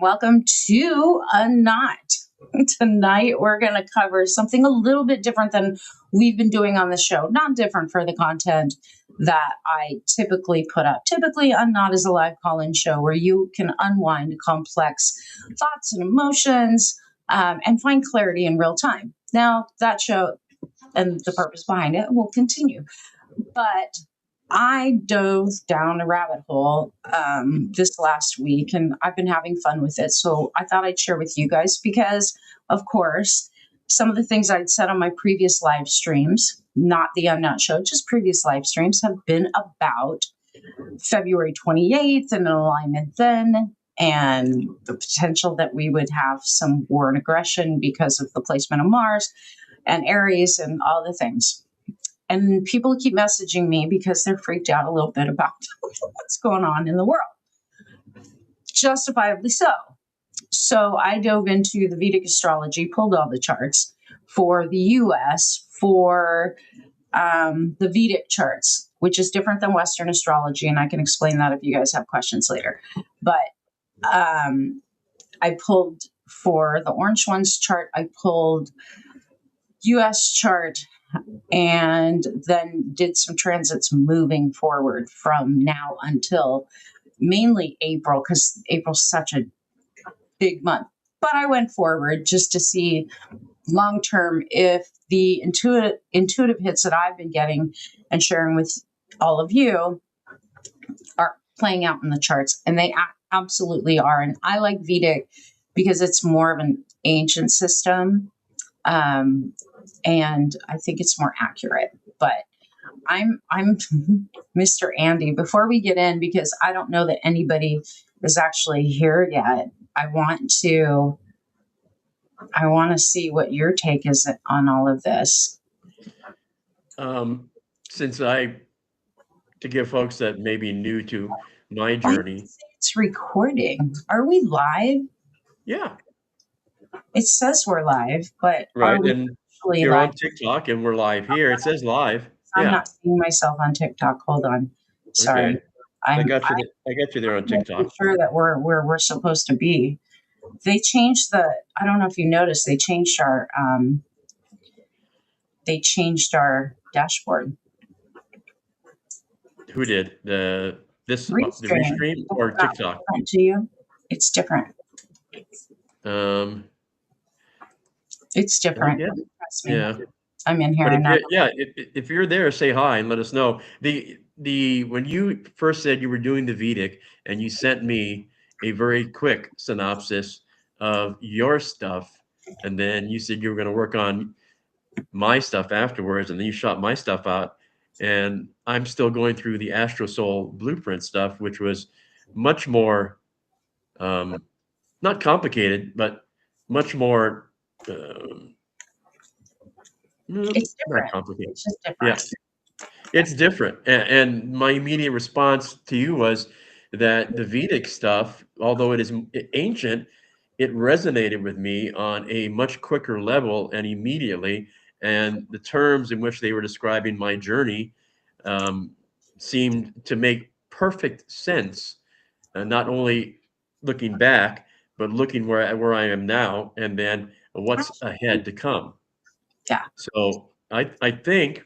welcome to UNKNOT. Tonight, we're going to cover something a little bit different than we've been doing on the show. Not different for the content that I typically put up. Typically, UNKNOT is a live call-in show where you can unwind complex thoughts and emotions and find clarity in real time. Now, that show and the purpose behind it will continue. But I dove down a rabbit hole this last week, and I've been having fun with it. So I thought I'd share with you guys because, of course, some of the things I'd said on my previous live streams, not the UNKNOT show, just previous live streams, have been about February 28th and an alignment then, and the potential that we would have some war and aggression because of the placement of Mars and Aries and all the things. And people keep messaging me because they're freaked out a little bit about what's going on in the world. Justifiably so. So I dove into the Vedic astrology, pulled all the charts for the US, for the Vedic charts, which is different than Western astrology. And I can explain that if you guys have questions later. But I pulled for the Orange Ones chart, I pulled US chart, and then did some transits moving forward from now until mainly April, because April's such a big month. But I went forward just to see long term if the intuitive hits that I've been getting and sharing with all of you are playing out in the charts. And they absolutely are. And I like Vedic because it's more of an ancient system. And I think it's more accurate, but I'm Mr. Andy. Before we get in, because I don't know that anybody is actually here yet, I want to see what your take is on all of this. To give folks that may be new to my journey. It's recording. Are we live? Yeah. It says we're live, but right. And you're live? On TikTok and we're live here. It says live. I'm not seeing myself on TikTok. Hold on. Sorry. Okay. I got you there on TikTok. I'm sure that we're where we're supposed to be. They changed I don't know if you noticed, they changed our dashboard. Who did? The Restream or TikTok? To you? It's different. It's different. Yeah. I'm in here. If you're there, say hi and let us know. When you first said you were doing the Vedic and you sent me a very quick synopsis of your stuff, and then you said you were going to work on my stuff afterwards, and then you shot my stuff out, and I'm still going through the Astro Soul blueprint stuff, which was much more not complicated, but much more it's different. Not complicated. It's just different. Yeah. It's different. And my immediate response to you was that the Vedic stuff, although it is ancient, it resonated with me on a much quicker level and immediately. And the terms in which they were describing my journey seemed to make perfect sense, not only looking back, but looking where I am now, and then what's ahead to come. Yeah. So I think,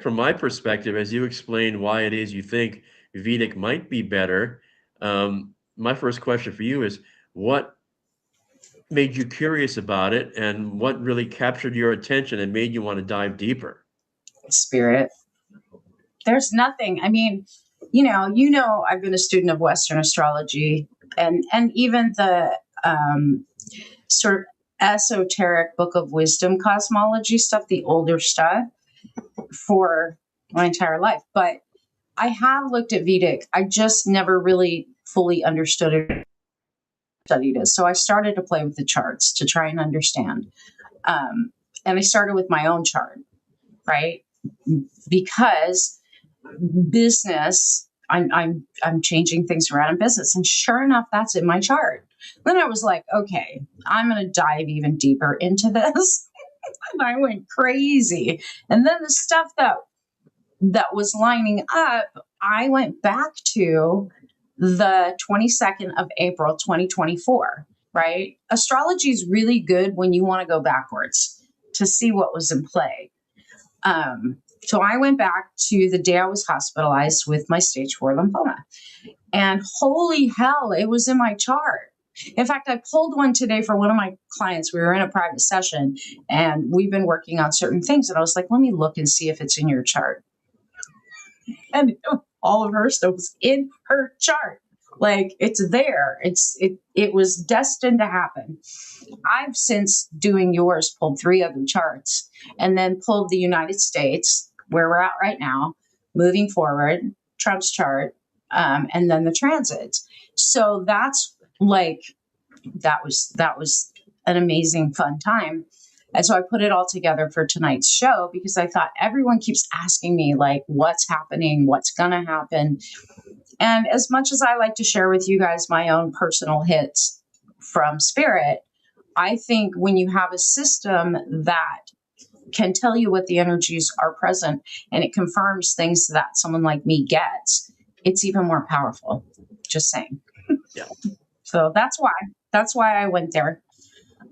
from my perspective, as you explain why it is you think Vedic might be better, my first question for you is, what made you curious about it, and what really captured your attention and made you want to dive deeper? Spirit. There's nothing. I mean, you know, I've been a student of Western astrology and even the sort of esoteric Book of Wisdom cosmology stuff, the older stuff, for my entire life. But I have looked at Vedic. I just never really fully understood it, studied it. So I started to play with the charts to try and understand. And I started with my own chart, right? Because business, I'm changing things around in business. And sure enough, that's in my chart. Then I was like, okay, I'm going to dive even deeper into this. And I went crazy. And then the stuff that was lining up, I went back to the 22nd of April, 2024, right? Astrology is really good when you want to go backwards to see what was in play. So I went back to the day I was hospitalized with my stage 4 lymphoma. And holy hell, it was in my chart. In fact, I pulled one today for one of my clients. We were in a private session and we've been working on certain things. And I was like, let me look and see if it's in your chart. And all of her stuff was in her chart. Like, it's there. It was destined to happen. I've, since doing yours, pulled 3 other charts and then pulled the United States, where we're at right now, moving forward, Trump's chart, and then the transits. So that's like, that was an amazing, fun time. And so I put it all together for tonight's show because I thought everyone keeps asking me, like, what's happening? What's going to happen? And as much as I like to share with you guys my own personal hits from spirit, I think when you have a system that can tell you what the energies are present and it confirms things that someone like me gets, it's even more powerful. Just saying. Yeah. So that's why I went there.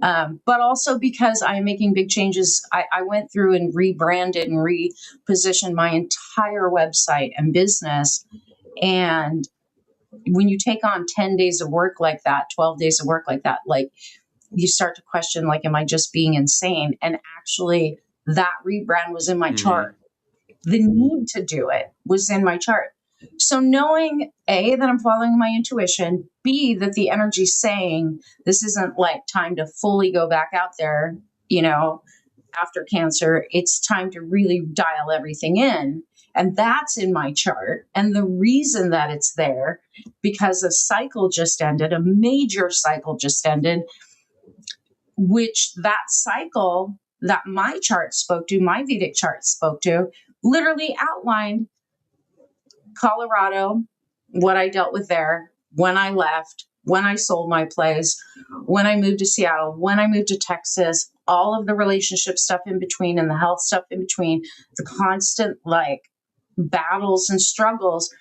But also because I'm making big changes. I went through and rebranded and repositioned my entire website and business. And when you take on 10 days of work like that, 12 days of work like that, like, you start to question, like, am I just being insane? And actually, that rebrand was in my chart. The need to do it was in my chart. So knowing A, that I'm following my intuition, B, that the energy's saying this isn't like time to fully go back out there, after cancer, it's time to really dial everything in. And that's in my chart. And the reason that it's there, because a cycle just ended, a major cycle just ended, which that cycle that my chart spoke to, my Vedic chart spoke to, literally outlined Colorado, what I dealt with there, when I left, when I sold my place, when I moved to Seattle, when I moved to Texas, all of the relationship stuff in between and the health stuff in between, the constant like battles and struggles.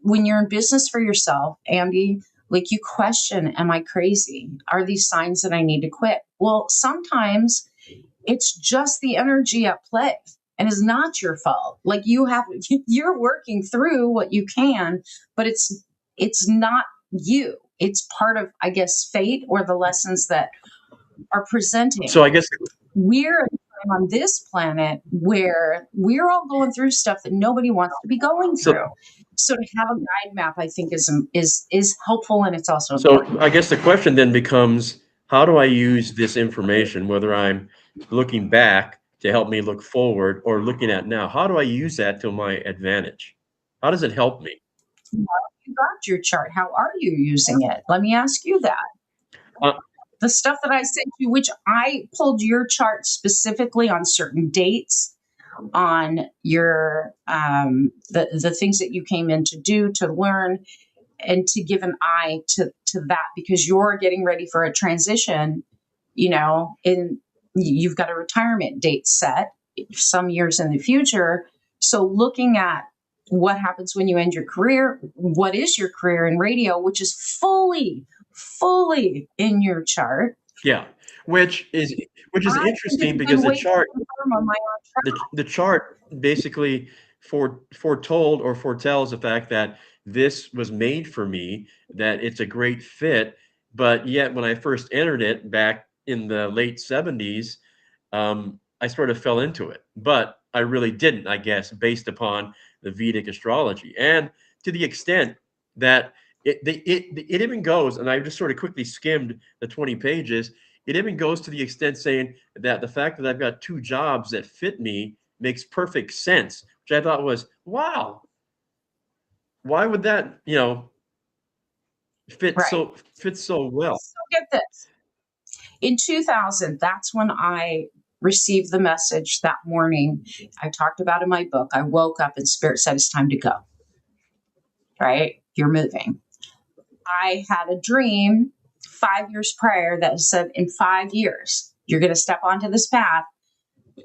When you're in business for yourself, Andy, like, you question, am I crazy? Are these signs that I need to quit? Well, sometimes it's just the energy at play and it's not your fault. Like, you're working through what you can, but it's not you. It's part of, I guess, fate or the lessons that are presenting. So I guess we're at a time on this planet where we're all going through stuff that nobody wants to be going through. So to have a guide map, I think, is helpful, and it's also important. I guess the question then becomes, how do I use this information, whether I'm looking back to help me look forward or looking at now? How do I use that to my advantage? How does it help me? Well, you got your chart. How are you using it? Let me ask you that. The stuff that I sent you, which I pulled your chart specifically on certain dates, on your the things that you came in to do, to learn, and to give an eye to that, because you're getting ready for a transition, and you've got a retirement date set some years in the future. So looking at what happens when you end your career, what is your career in radio, which is fully in your chart. Yeah, which is interesting because the chart the chart basically foretold or foretells the fact that this was made for me, that it's a great fit. But yet, when I first entered it back in the late 70s, I sort of fell into it. But I really didn't, I guess, based upon the Vedic astrology. And to the extent that it even goes, and I just sort of quickly skimmed the 20 pages, it even goes to the extent saying that the fact that I've got 2 jobs that fit me makes perfect sense, which I thought was, wow, why would that, fit so well? So get this. In 2000, that's when I received the message that morning. I talked about in my book. I woke up and Spirit said, it's time to go. Right? You're moving. I had a dream 5 years prior that said, in 5 years, you're going to step onto this path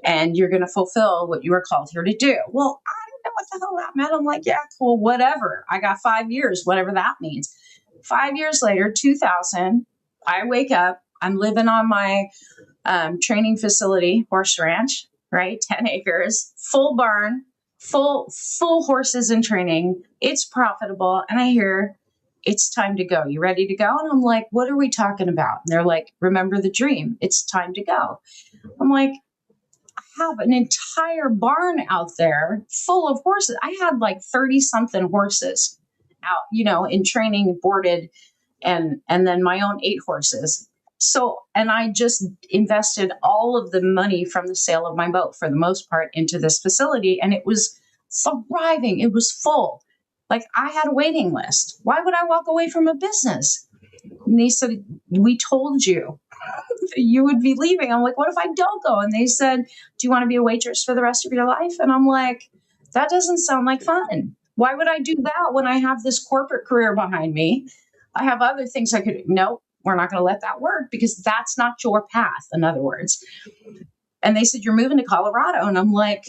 and you're going to fulfill what you were called here to do. Well, I what the hell that meant? I'm like, yeah, cool, whatever. I got 5 years, whatever that means. 5 years later, 2000, I wake up. I'm living on my training facility, horse ranch, right? 10 acres, full barn, full horses in training. It's profitable. And I hear, it's time to go. You ready to go? And I'm like, what are we talking about? And they're like, remember the dream. It's time to go. I'm like, I have an entire barn out there full of horses. I had like 30 something horses out, in training, boarded, and then my own 8 horses. So, and I just invested all of the money from the sale of my boat for the most part into this facility, and it was thriving. It was full. Like, I had a waiting list. Why would I walk away from a business? And they said, we told you that you would be leaving. I'm like, what if I don't go? And they said, do you want to be a waitress for the rest of your life? And I'm like, that doesn't sound like fun. Why would I do that when I have this corporate career behind me? I have other things I could, no, we're not going to let that work because that's not your path, in other words. And they said, you're moving to Colorado. And I'm like,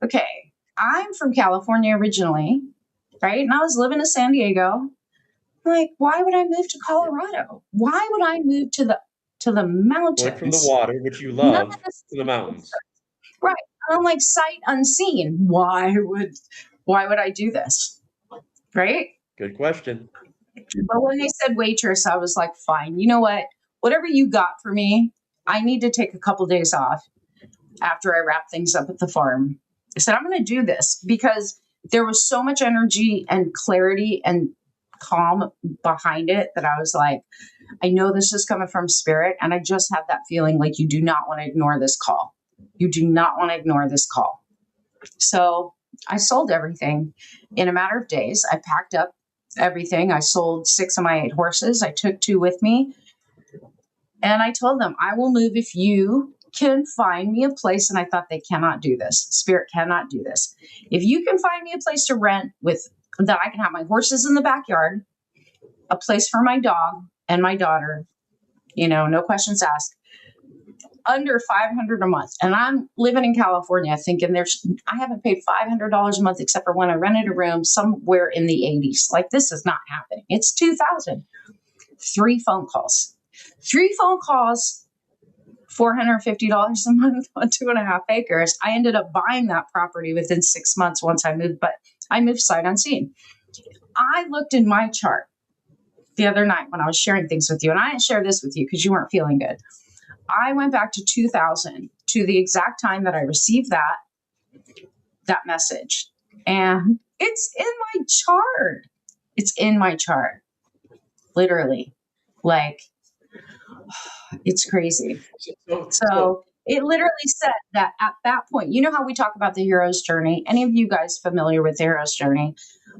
okay, I'm from California originally, right? And I was living in San Diego. I'm like, why would I move to Colorado? Why would I move to the mountains? Went from the water, which you None of love, this, to the mountains. right? I'm like, sight unseen. Why would I do this? Right? Good question. But when they said waitress, I was like, fine. You know what? Whatever you got for me, I need to take a couple days off after I wrap things up at the farm. I said, I'm going to do this because there was so much energy and clarity and calm behind it that I was like, I know this is coming from spirit. And I just have that feeling like you do not want to ignore this call. You do not want to ignore this call. So I sold everything in a matter of days. I packed up everything. I sold 6 of my 8 horses. I took 2 with me. And I told them, I will move if you can find me a place. And I thought, they cannot do this. Spirit cannot do this. If you can find me a place to rent with that I can have my horses in the backyard, a place for my dog and my daughter, no questions asked, under $500 a month. And I'm living in California thinking I haven't paid $500 a month except for when I rented a room somewhere in the 80s. Like, this is not happening. It's 2000. 3 phone calls, $450 a month on 2.5 acres. I ended up buying that property within 6 months once I moved, but I moved sight unseen. I looked in my chart the other night when I was sharing things with you, and I didn't share this with you because you weren't feeling good. I went back to 2000 to the exact time that I received that message. And it's in my chart. It's in my chart. Literally. Like, it's crazy. So it literally said that at that point, you know how we talk about the hero's journey? Any of you guys familiar with the hero's journey,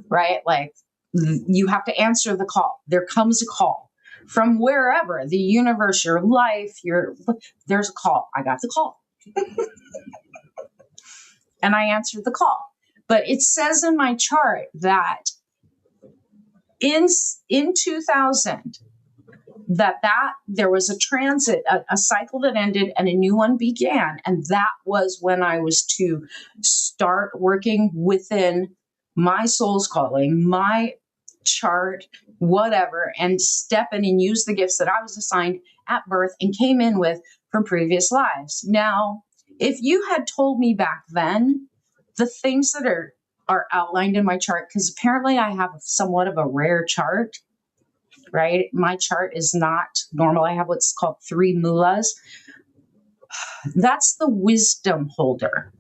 right? Like, you have to answer the call. There comes a call from wherever, the universe, your life, there's a call. I got the call. And I answered the call. But it says in my chart that in 2000, that there was a transit, a cycle that ended and a new one began. And that was when I was to start working within my soul's calling, my chart, whatever, and step in and use the gifts that I was assigned at birth and came in with from previous lives. Now, if you had told me back then the things that are outlined in my chart, because apparently I have somewhat of a rare chart, right? My chart is not normal. I have what's called 3 mulas. That's the wisdom holder.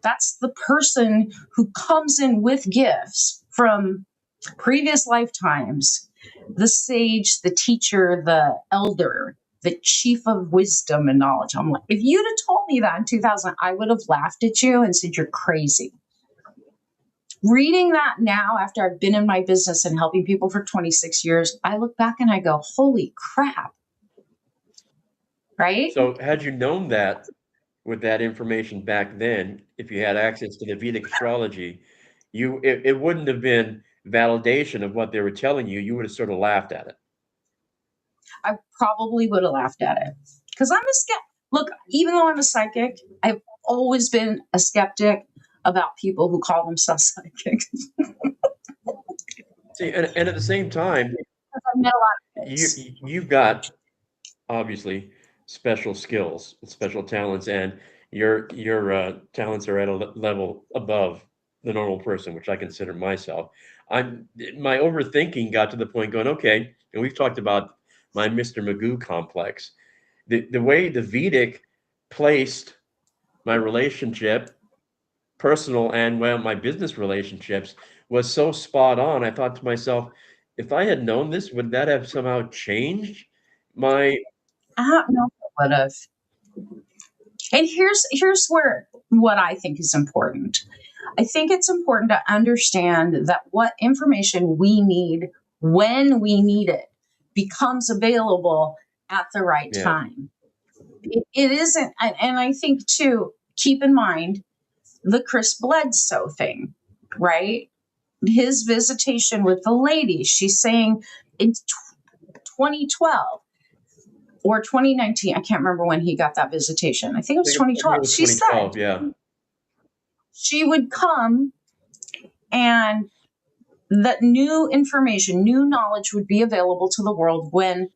That's the person who comes in with gifts from previous lifetimes, the sage, the teacher, the elder, the chief of wisdom and knowledge. I'm like, if you'd have told me that in 2000, I would have laughed at you and said, you're crazy. Reading that now, after I've been in my business and helping people for 26 years, I look back and I go, holy crap. Right? So had you known that with that information back then, if you had access to the Vedic astrology, it wouldn't have been validation of what they were telling you. You would have sort of laughed at it. I probably would have laughed at it because I'm a skeptic. Look, even though I'm a psychic, I've always been a skeptic. about people who call themselves psychics. See, and at the same time, I've met a lot of folks. you've got obviously special skills, special talents, and your talents are at a level above the normal person, which I consider myself. I'm my overthinking got to the point going, okay, and we've talked about my Mr. Magoo complex. The way the Vedic placed my relationship, personal and well, my business relationships was so spot on. I thought to myself, if I had known this, would that have somehow changed my I don't know if I would have. And here's where what I think is important. I think it's important to understand that what information we need when we need it becomes available at the right yeah. time. It isn't, and I think too, keep in mind the Chris Bledsoe thing, right? His visitation with the lady, she's saying in 2012 or 2019, I can't remember when he got that visitation. I think it was I think it 2012. was She said 2012, yeah. she would come and that new information, new knowledge would be available to the world when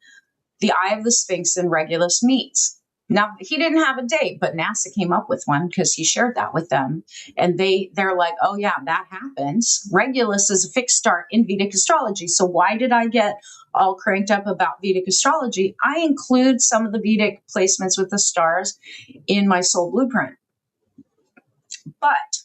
the Eye of the Sphinx and Regulus meets. Now he didn't have a date, but NASA came up with one because he shared that with them, and they're like, "Oh yeah, that happens." Regulus is a fixed star in Vedic astrology. So why did I get all cranked up about Vedic astrology? I include some of the Vedic placements with the stars in my soul blueprint, but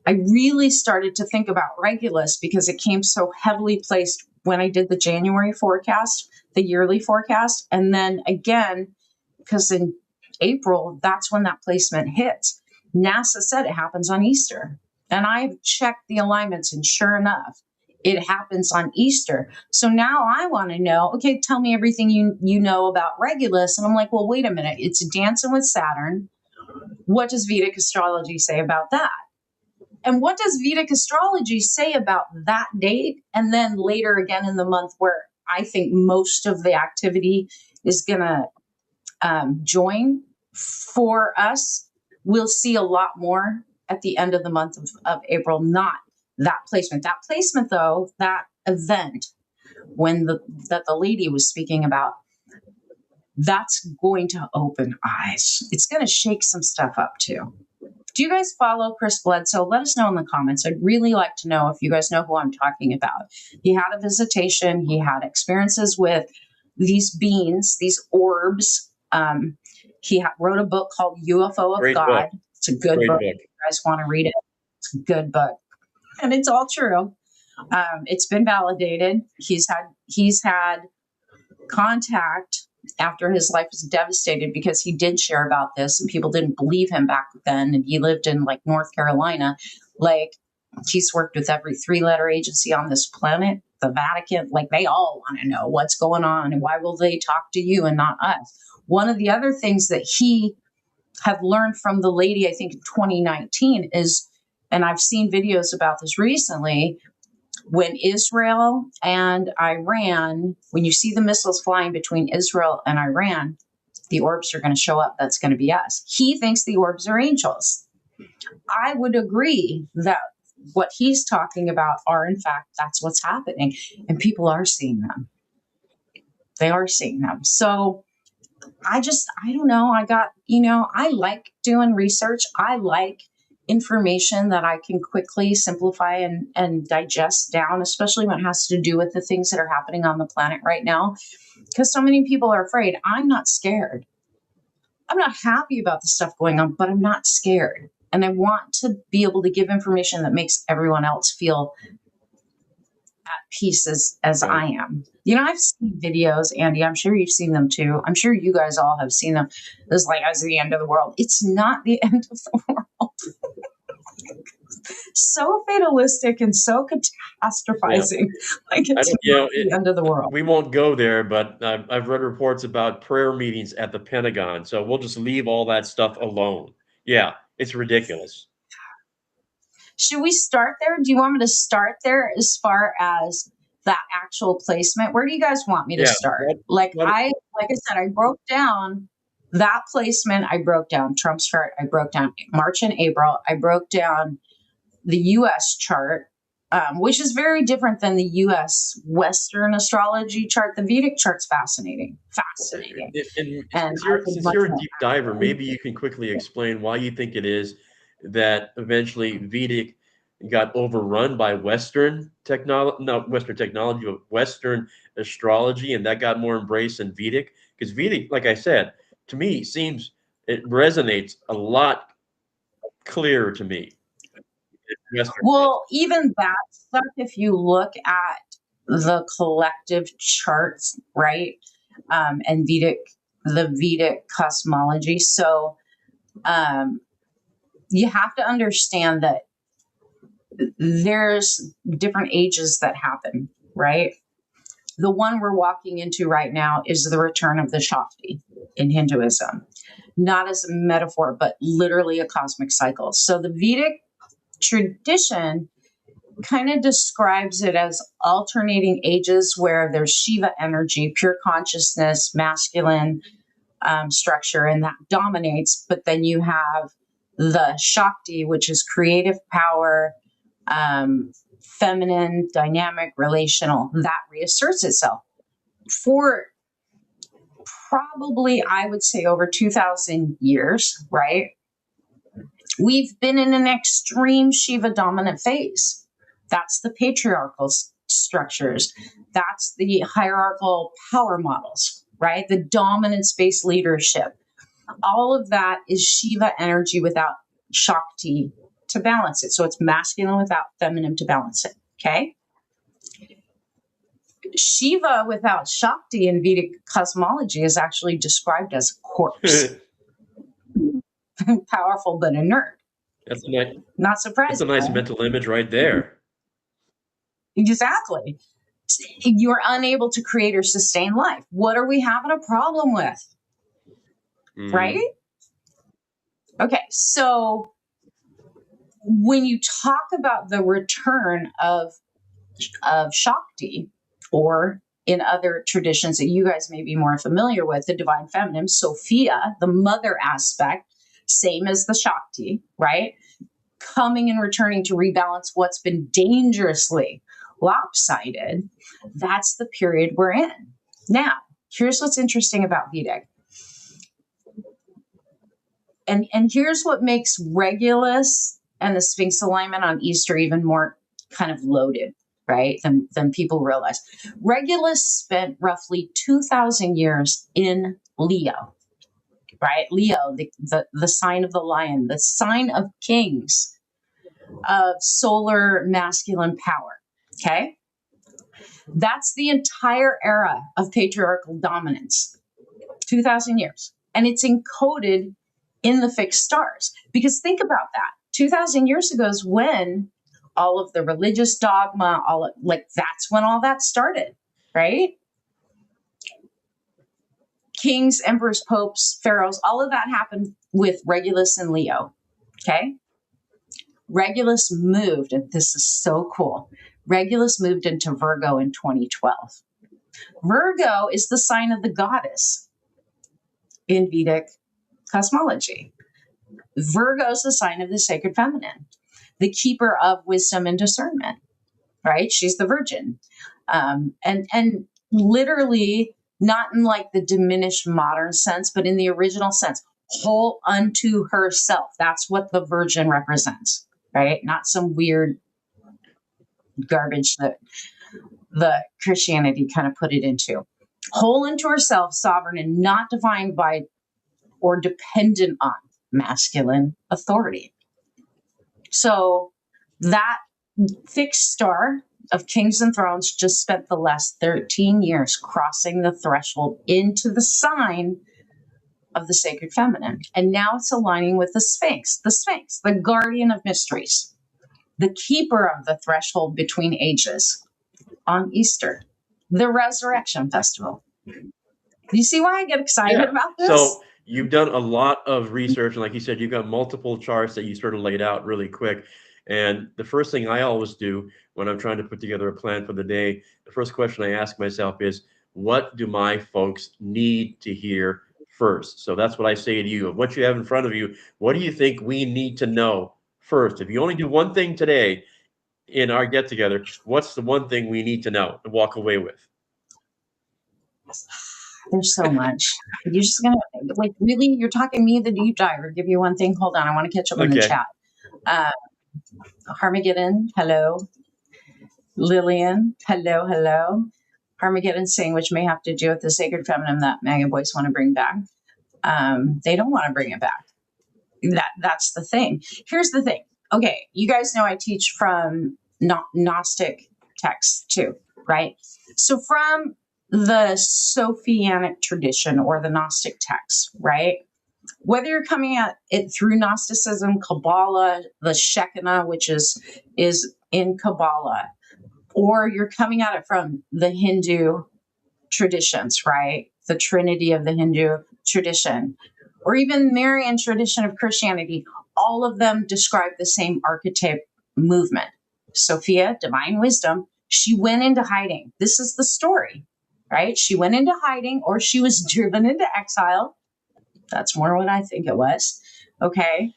I really started to think about Regulus because it came so heavily placed when I did the January forecast, the yearly forecast. And then again, because in April, that's when that placement hits. NASA said it happens on Easter. And I've checked the alignments, and sure enough, it happens on Easter. So now I want to know, okay, tell me everything you know about Regulus. And I'm like, well, wait a minute. It's dancing with Saturn. What does Vedic astrology say about that? And what does Vedic astrology say about that date? And then later again in the month, where I think most of the activity is going to join for us, we'll see a lot more at the end of the month of April, not that placement. That placement, though, that event when that the lady was speaking about, that's going to open eyes. It's going to shake some stuff up too. Do you guys follow Chris Bledsoe? Let us know in the comments. I'd really like to know if you guys know who I'm talking about. He had a visitation. He had experiences with these beings, these orbs. Wrote a book called UFO of Great book. God. It's a good Great book. book. If you guys want to read it, it's a good book. And it's all true. It's been validated. He's had contact after his life was devastated because he did share about this and people didn't believe him back then. And he lived in like North Carolina. Like he's worked with every 3-letter agency on this planet, the Vatican. Like they all want to know what's going on and why will they talk to you and not us. One of the other things that he had learned from the lady, I think in 2019 is, and I've seen videos about this recently, when Israel and Iran, when you see the missiles flying between Israel and Iran, the orbs are going to show up. That's going to be us. He thinks the orbs are angels. I would agree that what he's talking about are, in fact, that's what's happening. And people are seeing them. They are seeing them. So I don't know. I like doing research. I like information that I can quickly simplify and digest down, especially when it has to do with the things that are happening on the planet right now. Because so many people are afraid. I'm not scared. I'm not happy about the stuff going on, but I'm not scared. And I want to be able to give information that makes everyone else feel at peace as Right. I am. I've seen videos, Andy. I'm sure you've seen them too. I'm sure you guys all have seen them. It's like, as the end of the world. It's not the end of the world. So fatalistic and so catastrophizing. Like it's not the end of the world. We won't go there, but I've read reports about prayer meetings at the Pentagon. So we'll just leave all that stuff alone. Yeah, it's ridiculous. Should we start there? Do you want me to start there as far as that actual placement? Where do you guys want me to start? Like I said, I broke down that placement. I broke down Trump's chart. I broke down March and April. I broke down the US chart, which is very different than the US Western astrology chart. The Vedic chart's fascinating. And Since you're a deep diver, maybe you can quickly explain why you think it is that eventually Vedic got overrun by Western technology, not Western technology, but Western astrology, and that got more embraced than Vedic. Because Vedic, like I said, to me seems it resonates a lot clearer to me. Well, even that stuff, if you look at the collective charts, right? And the Vedic cosmology. So you have to understand that there's different ages that happen, right? The one we're walking into right now is the return of the Shakti in Hinduism, not as a metaphor, but literally a cosmic cycle. So the Vedic tradition kind of describes it as alternating ages where there's Shiva energy, pure consciousness, masculine structure, and that dominates. But then you have the Shakti, which is creative power, feminine, dynamic, relational, that reasserts itself. For probably, I would say, over 2,000 years, right? We've been in an extreme Shiva dominant phase. That's the patriarchal structures. That's the hierarchical power models, right? The dominant space leadership. All of that is Shiva energy without Shakti to balance it. So it's masculine without feminine to balance it. Okay. Shiva without Shakti in Vedic cosmology is actually described as a corpse. Powerful but inert. That's a nice, not surprising. That's a nice mental image right there. Exactly. You're unable to create or sustain life. What are we having a problem with? Right? Okay, so when you talk about the return of Shakti, or in other traditions that you guys may be more familiar with, the divine feminine, Sophia, the mother aspect, same as the Shakti, right? Coming and returning to rebalance what's been dangerously lopsided. That's the period we're in. Now, here's what's interesting about Vedic. And here's what makes Regulus and the Sphinx alignment on Easter even more kind of loaded, right, than people realize. Regulus spent roughly 2,000 years in Leo, right? Leo, the sign of the lion, the sign of kings, of solar masculine power, okay? That's the entire era of patriarchal dominance, 2,000 years. And it's encoded in the fixed stars. Because think about that. 2,000 years ago is when all of the religious dogma, that's when all that started, right? Kings, emperors, popes, pharaohs, all of that happened with Regulus and Leo, okay? Regulus moved, and this is so cool. Regulus moved into Virgo in 2012. Virgo is the sign of the goddess in Vedic cosmology. Virgo is the sign of the sacred feminine, the keeper of wisdom and discernment, right? She's the virgin. And literally, not in like the diminished modern sense, but in the original sense, whole unto herself. That's what the virgin represents, right? Not some weird garbage that the Christianity kind of put it into. Whole unto herself, sovereign, and not defined by or dependent on masculine authority. So that fixed star of kings and thrones just spent the last 13 years crossing the threshold into the sign of the sacred feminine. And now it's aligning with the Sphinx, the guardian of mysteries, the keeper of the threshold between ages on Easter, the resurrection festival. You see why I get excited about this? So you've done a lot of research, and like you said, you've got multiple charts that you sort of laid out really quick. And the first thing I always do when I'm trying to put together a plan for the day, the first question I ask myself is, what do my folks need to hear first? So that's what I say to you. Of what you have in front of you, what do you think we need to know first? If you only do one thing today in our get together, what's the one thing we need to know and walk away with? There's so much. You're just gonna like really. You're talking me the deep dive. Or give you one thing. Hold on, I want to catch up in the Okay. chat. Uh, Harmageddon, hello. Lillian, hello, hello. Harmageddon saying, which may have to do with the sacred feminine that Mega Boys want to bring back. They don't want to bring it back. That's the thing. Here's the thing. Okay, you guys know I teach from Gnostic texts too, right? So from the Sophianic tradition or the Gnostic texts, right? Whether you're coming at it through Gnosticism, Kabbalah, the Shekinah, which is in Kabbalah, or you're coming at it from the Hindu traditions, right? The Trinity of the Hindu tradition, or even Marian tradition of Christianity, all of them describe the same archetype movement. Sophia, divine wisdom, she went into hiding. This is the story, right? She went into hiding, or she was driven into exile. That's more what I think it was. Okay.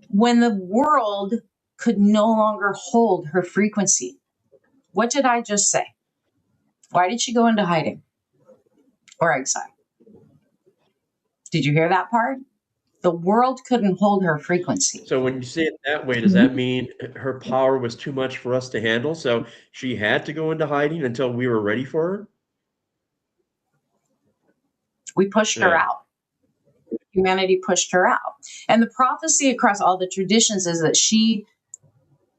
When the world could no longer hold her frequency. What did I just say? Why did she go into hiding or exile? Did you hear that part? The world couldn't hold her frequency. So when you say it that way, does that mean her power was too much for us to handle? So she had to go into hiding until we were ready for her? We pushed her out. Humanity pushed her out. And the prophecy across all the traditions is that she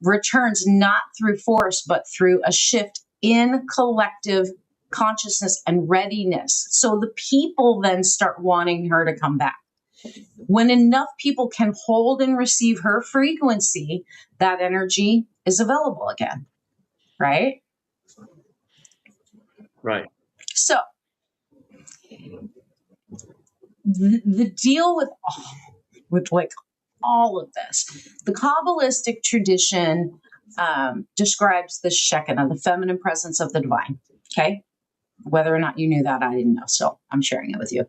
returns not through force, but through a shift in collective consciousness and readiness. So the people then start wanting her to come back. When enough people can hold and receive her frequency, that energy is available again, right? Right. So the deal with like all of this, the Kabbalistic tradition describes the Shekinah, the feminine presence of the divine. Okay, whether or not you knew that, I didn't know, so I'm sharing it with you.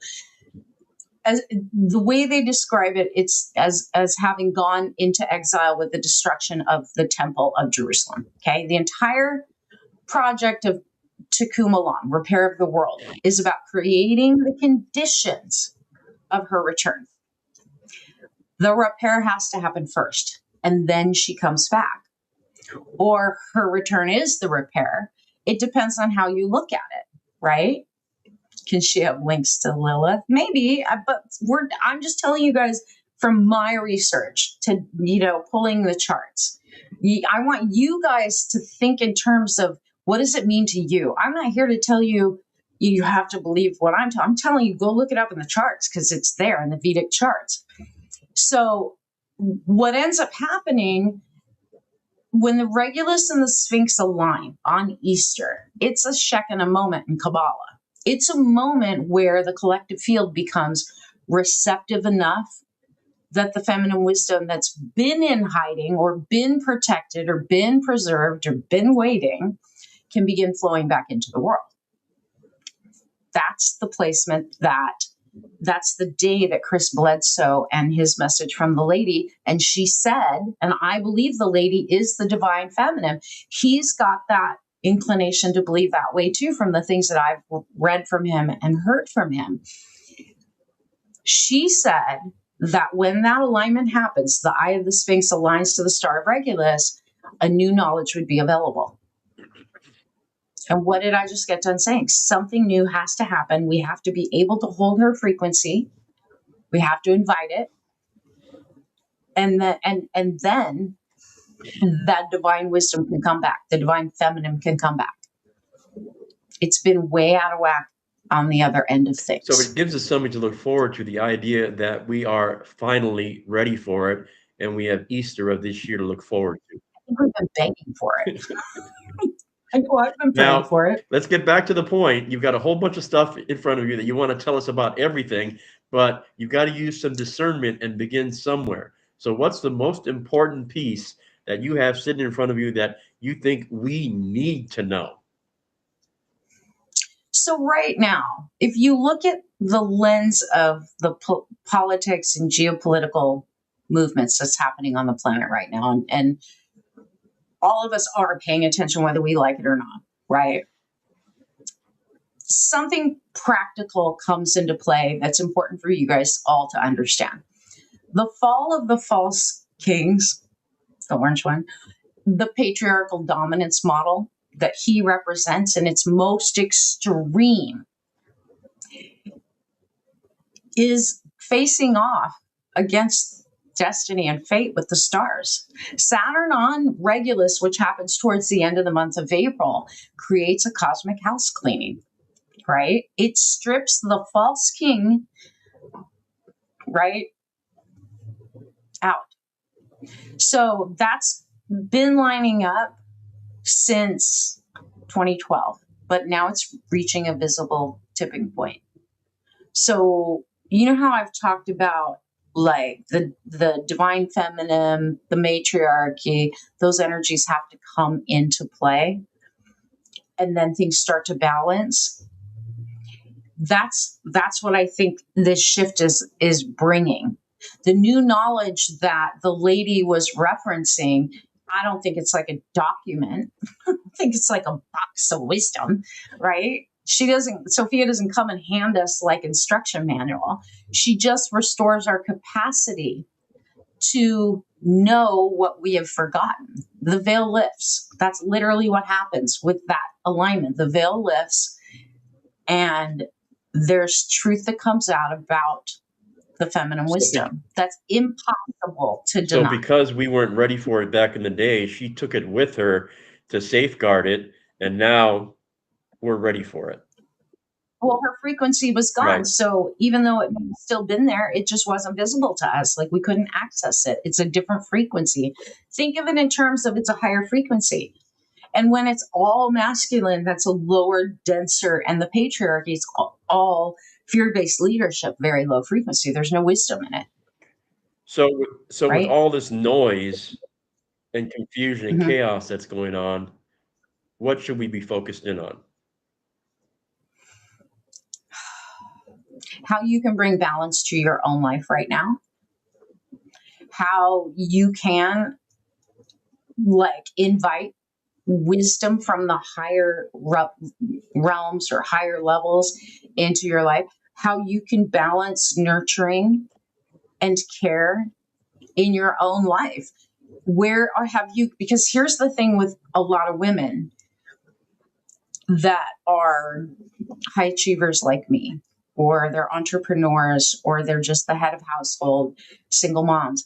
As the way they describe it, it's as having gone into exile with the destruction of the Temple of Jerusalem. Okay, the entire project of Tikkun Olam, repair of the world, is about creating the conditions of her return. The repair has to happen first, and then she comes back. Or her return is the repair. It depends on how you look at it, right? Can she have links to Lilith? Maybe, but I'm just telling you guys from my research to, pulling the charts. I want you guys to think in terms of what does it mean to you? I'm not here to tell you you have to believe what I'm telling you, go look it up in the charts because it's there in the Vedic charts. So what ends up happening when the Regulus and the Sphinx align on Easter, it's a Shekinah moment in Kabbalah. It's a moment where the collective field becomes receptive enough that the feminine wisdom that's been in hiding or been protected or been preserved or been waiting can begin flowing back into the world. That's the placement that's the day that Chris Bledsoe and his message from the lady, and she said, and I believe the lady is the divine feminine. He's got that inclination to believe that way too from the things that I've read from him and heard from him. She said that when that alignment happens, the eye of the Sphinx aligns to the star of Regulus, a new knowledge would be available. And what did I just get done saying? Something new has to happen. We have to be able to hold her frequency. We have to invite it. And then that divine wisdom can come back. The divine feminine can come back. It's been way out of whack on the other end of things. So it gives us something to look forward to, the idea that we are finally ready for it, and we have Easter of this year to look forward to. I think we've been begging for it. I know I've been praying for it. Let's get back to the point. You've got a whole bunch of stuff in front of you that you want to tell us about everything, but you've got to use some discernment and begin somewhere. So what's the most important piece that you have sitting in front of you that you think we need to know? So right now, if you look at the lens of the politics and geopolitical movements that's happening on the planet right now. And all of us are paying attention whether we like it or not, right? Something practical comes into play that's important for you guys all to understand. The fall of the false kings, the orange one, the patriarchal dominance model that he represents in its most extreme is facing off against destiny and fate with the stars. Saturn on Regulus, which happens towards the end of the month of April, creates a cosmic house cleaning, right? It strips the false king, right, out. So that's been lining up since 2012, but now it's reaching a visible tipping point. So, you know how I've talked about like the divine feminine, the matriarchy, those energies have to come into play and then things start to balance. That's what I think this shift is bringing. The new knowledge that the lady was referencing, I don't think it's like a document. I think it's like a box of wisdom, right? Sophia doesn't come and hand us like instruction manual. She just restores our capacity to know what we have forgotten. The veil lifts. That's literally what happens with that alignment. The veil lifts and there's truth that comes out about the feminine wisdom. That's impossible to deny. So because we weren't ready for it back in the day, she took it with her to safeguard it, and now we're ready for it. Well, her frequency was gone. Right. So even though it may have still been there, it just wasn't visible to us. Like we couldn't access it. It's a different frequency. Think of it in terms of it's a higher frequency. And when it's all masculine, that's a lower, denser, and the patriarchy is all fear-based leadership, very low frequency. There's no wisdom in it. So right? with all this noise and confusion and Mhm. chaos that's going on, what should we be focused in on? How you can bring balance to your own life right now. How you can like invite wisdom from the higher realms or higher levels into your life. How you can balance nurturing and care in your own life. Where have you, because here's the thing with a lot of women that are high achievers like me, or they're entrepreneurs, or they're just the head of household, single moms.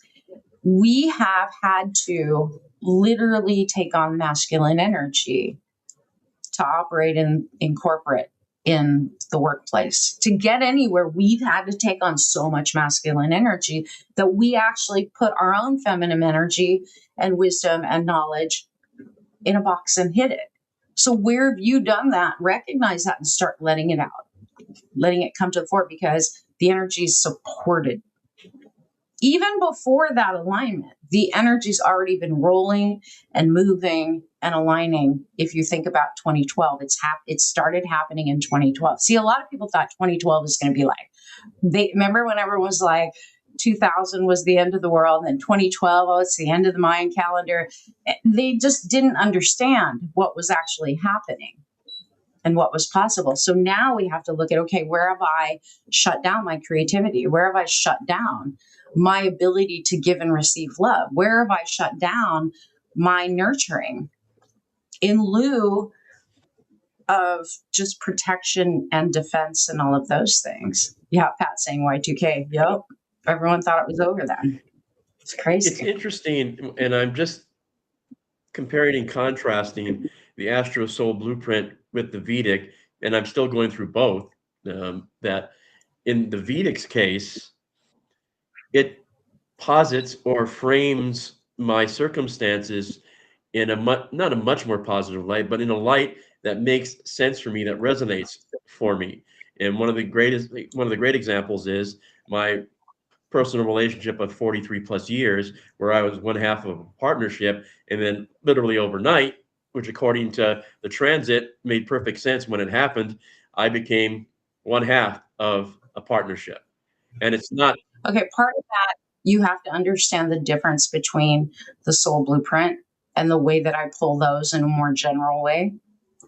We have had to literally take on masculine energy to operate in corporate, in the workplace. To get anywhere, we've had to take on so much masculine energy that we actually put our own feminine energy and wisdom and knowledge in a box and hid it. So where have you done that? Recognize that and start letting it out, letting it come to the fore, because the energy is supported. Even before that alignment, the energy's already been rolling and moving and aligning. If you think about 2012, it started happening in 2012. See, a lot of people thought 2012 was going to be like, they remember when everyone was like, 2000 was the end of the world, and then 2012, oh, it's the end of the Mayan calendar. They just didn't understand what was actually happening and what was possible. So now we have to look at, okay, where have I shut down my creativity? Where have I shut down my ability to give and receive love? Where have I shut down my nurturing in lieu of just protection and defense and all of those things? Yeah, Pat saying Y2K. Yep. Everyone thought it was over then. It's crazy. It's interesting, and I'm just comparing and contrasting the Astro Soul blueprint with the Vedic, and I'm still going through both. That in the Vedic's case, it posits or frames my circumstances in not a much more positive light, but in a light that makes sense for me, that resonates for me. And one of the great examples is my personal relationship of 43 plus years, where I was one half of a partnership, and then literally overnight, which according to the transit made perfect sense when it happened, I became one half of a partnership. And it's not Okay, part of that You have to understand the difference between the soul blueprint and the way that I pull those in a more general way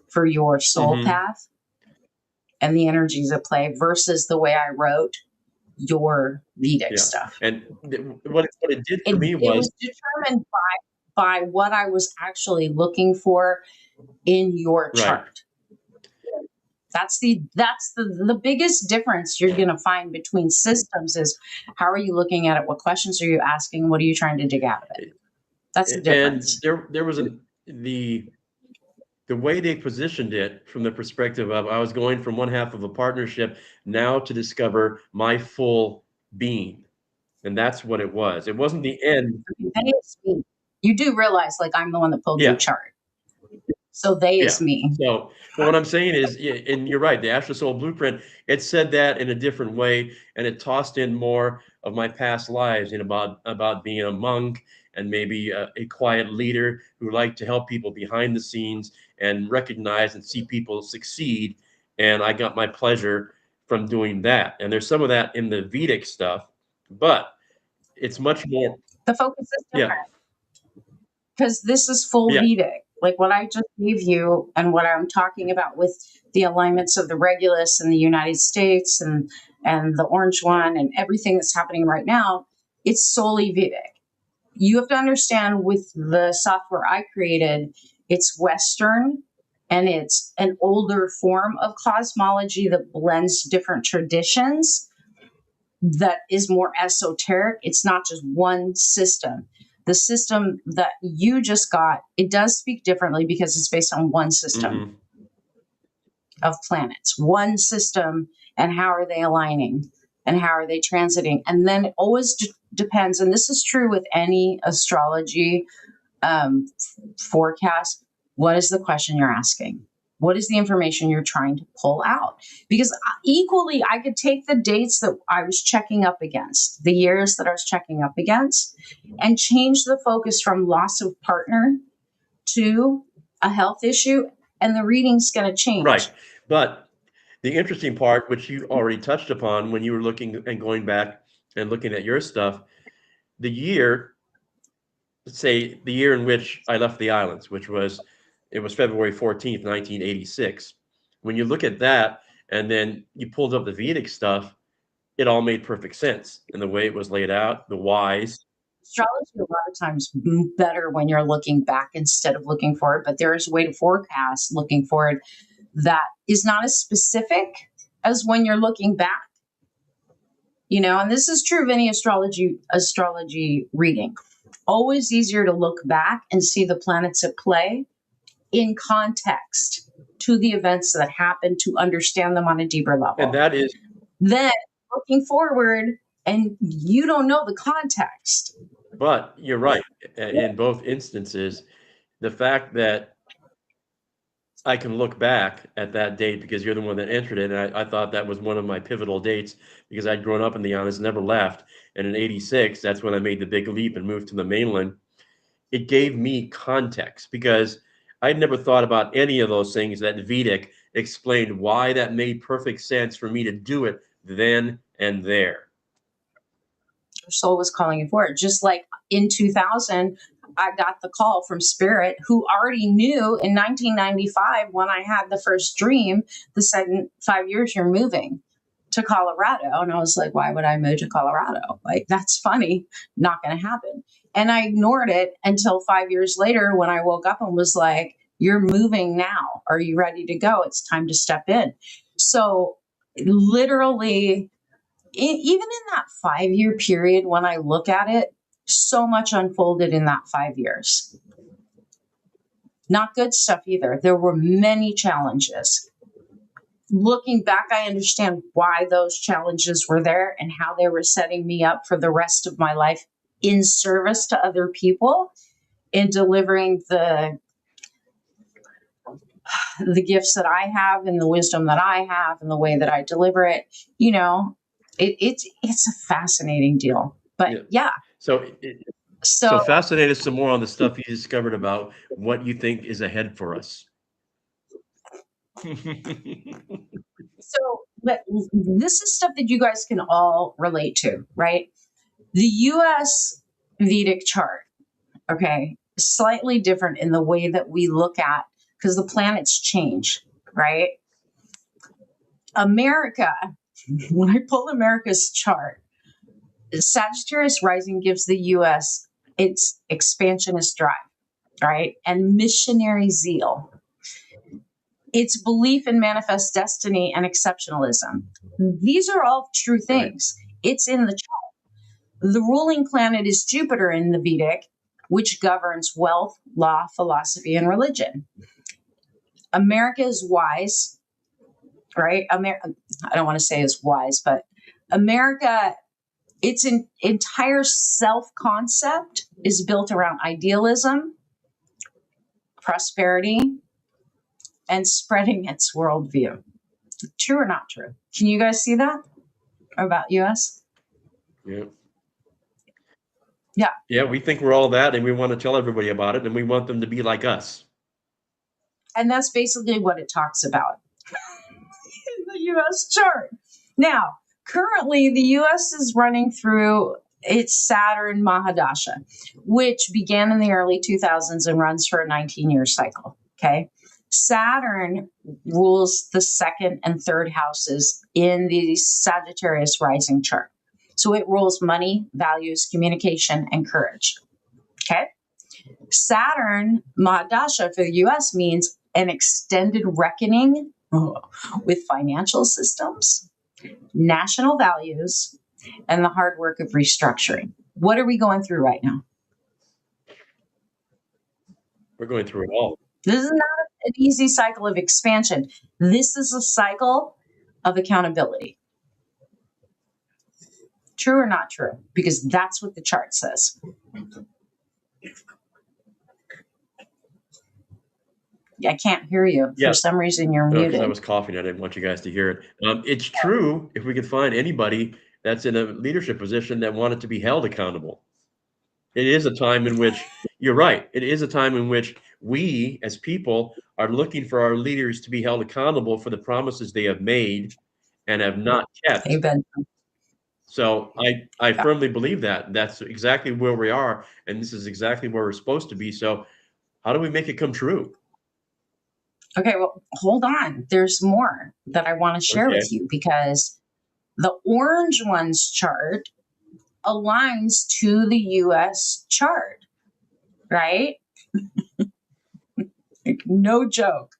for your soul path and the energies at play versus the way I wrote your Vedic stuff. And what it did for me It was was determined by what I was actually looking for in your chart. That's the biggest difference you're going to find between systems is how are you looking at it? What questions are you asking? What are you trying to dig out of it? That's the difference. And there was the way they positioned it from the perspective of I was going from one half of a partnership now to discover my full being. And that's what it was. It wasn't the end. You do realize, like, I'm the one that pulled your chart. So they is me. So, but what I'm saying is, and you're right, the Astro Soul Blueprint, it said that in a different way, and it tossed in more of my past lives and about being a monk and maybe a quiet leader who liked to help people behind the scenes and recognize and see people succeed. And I got my pleasure from doing that. And there's some of that in the Vedic stuff, but it's much more. The focus is different. Because this is full Vedic. Like what I just gave you and what I'm talking about with the alignments of the Regulus in the United States and the orange one and everything that's happening right now, it's solely Vedic. You have to understand with the software I created, it's Western and it's an older form of cosmology that blends different traditions that is more esoteric. It's not just one system. The system that you just got, it does speak differently because it's based on one system of planets, one system, and how are they aligning and how are they transiting. And then it always depends, and this is true with any astrology forecast, what is the question you're asking? What is the information you're trying to pull out? Because equally, I could take the dates that I was checking up against, the years that I was checking up against, and change the focus from loss of partner to a health issue, and the reading's going to change. Right. But the interesting part, which you already touched upon when you were looking and going back and looking at your stuff, the year, let's say the year in which I left the islands, which was February 14th, 1986. When you look at that and then you pulled up the Vedic stuff, it all made perfect sense in the way it was laid out, the whys. Astrology a lot of times better when you're looking back instead of looking forward, but there is a way to forecast looking forward that is not as specific as when you're looking back. You know, and this is true of any astrology reading. Always easier to look back and see the planets at play in context to the events that happened to understand them on a deeper level. And that is then looking forward, and you don't know the context. But you're right. In both instances, the fact that I can look back at that date because you're the one that entered it, and I thought that was one of my pivotal dates because I'd grown up in the islands, never left. And in '86, that's when I made the big leap and moved to the mainland. It gave me context because I'd never thought about any of those things that Vedic explained why that made perfect sense for me to do it then and there. Your soul was calling you forward. Just like in 2000, I got the call from Spirit, who already knew in 1995 when I had the first dream, the second 5 years you're moving to Colorado. And I was like, why would I move to Colorado? Like, that's funny. Not going to happen. And I ignored it until 5 years later when I woke up and was like, you're moving now. Are you ready to go? It's time to step in. So literally, even in that 5 year period, when I look at it, so much unfolded in that 5 years. Not good stuff either. There were many challenges. Looking back, I understand why those challenges were there and how they were setting me up for the rest of my life in service to other people, in delivering the gifts that I have and the wisdom that I have and the way that I deliver it. You know, it's a fascinating deal. But yeah. So fascinate us some more on the stuff you discovered about what you think is ahead for us. So this is stuff that you guys can all relate to, right? The US Vedic chart, okay, slightly different in the way that we look at, because the planets change, right? America, when I pull America's chart, Sagittarius rising gives the US its expansionist drive, right? And missionary zeal. Its belief in manifest destiny and exceptionalism. These are all true things. It's in the chart. The ruling planet is Jupiter in the Vedic, which governs wealth, law, philosophy, and religion. America is wise, right? I don't want to say is wise, but America, its entire self-concept is built around idealism, prosperity, and spreading its worldview. True or not true? Can you guys see that about US? Yeah. Yeah. Yeah, we think we're all that, and we want to tell everybody about it, and we want them to be like us. And that's basically what it talks about in the US chart. Now, currently, the US is running through its Saturn Mahadasha, which began in the early 2000s and runs for a 19-year cycle. Okay. Saturn rules the second and third houses in the Sagittarius rising chart. So it rules money, values, communication, and courage. Okay. Saturn Mahadasha for the US means an extended reckoning with financial systems, national values, and the hard work of restructuring. What are we going through right now? We're going through it all. This is not an easy cycle of expansion. This is a cycle of accountability. True or not true? Because that's what the chart says. I can't hear you. Yeah. For some reason, you're No, because muted. I was coughing. I didn't want you guys to hear it. It's true if we could find anybody that's in a leadership position that wanted to be held accountable. It is a time in which, you're right, it is a time in which we as people are looking for our leaders to be held accountable for the promises they have made and have not kept. Amen. So I firmly believe that. That's exactly where we are, and this is exactly where we're supposed to be. So how do we make it come true? Okay, well, hold on. There's more that I want to share Okay. with you, because the orange one's chart aligns to the US chart, right? No joke.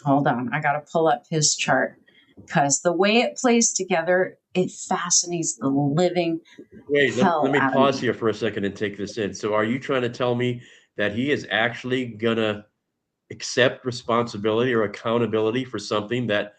Hold on. I got to pull up his chart, because the way it plays together, it fascinates the living Wait, hell let me out of pause me. here for a second and take this in. So are you trying to tell me that he is actually gonna accept responsibility or accountability for something that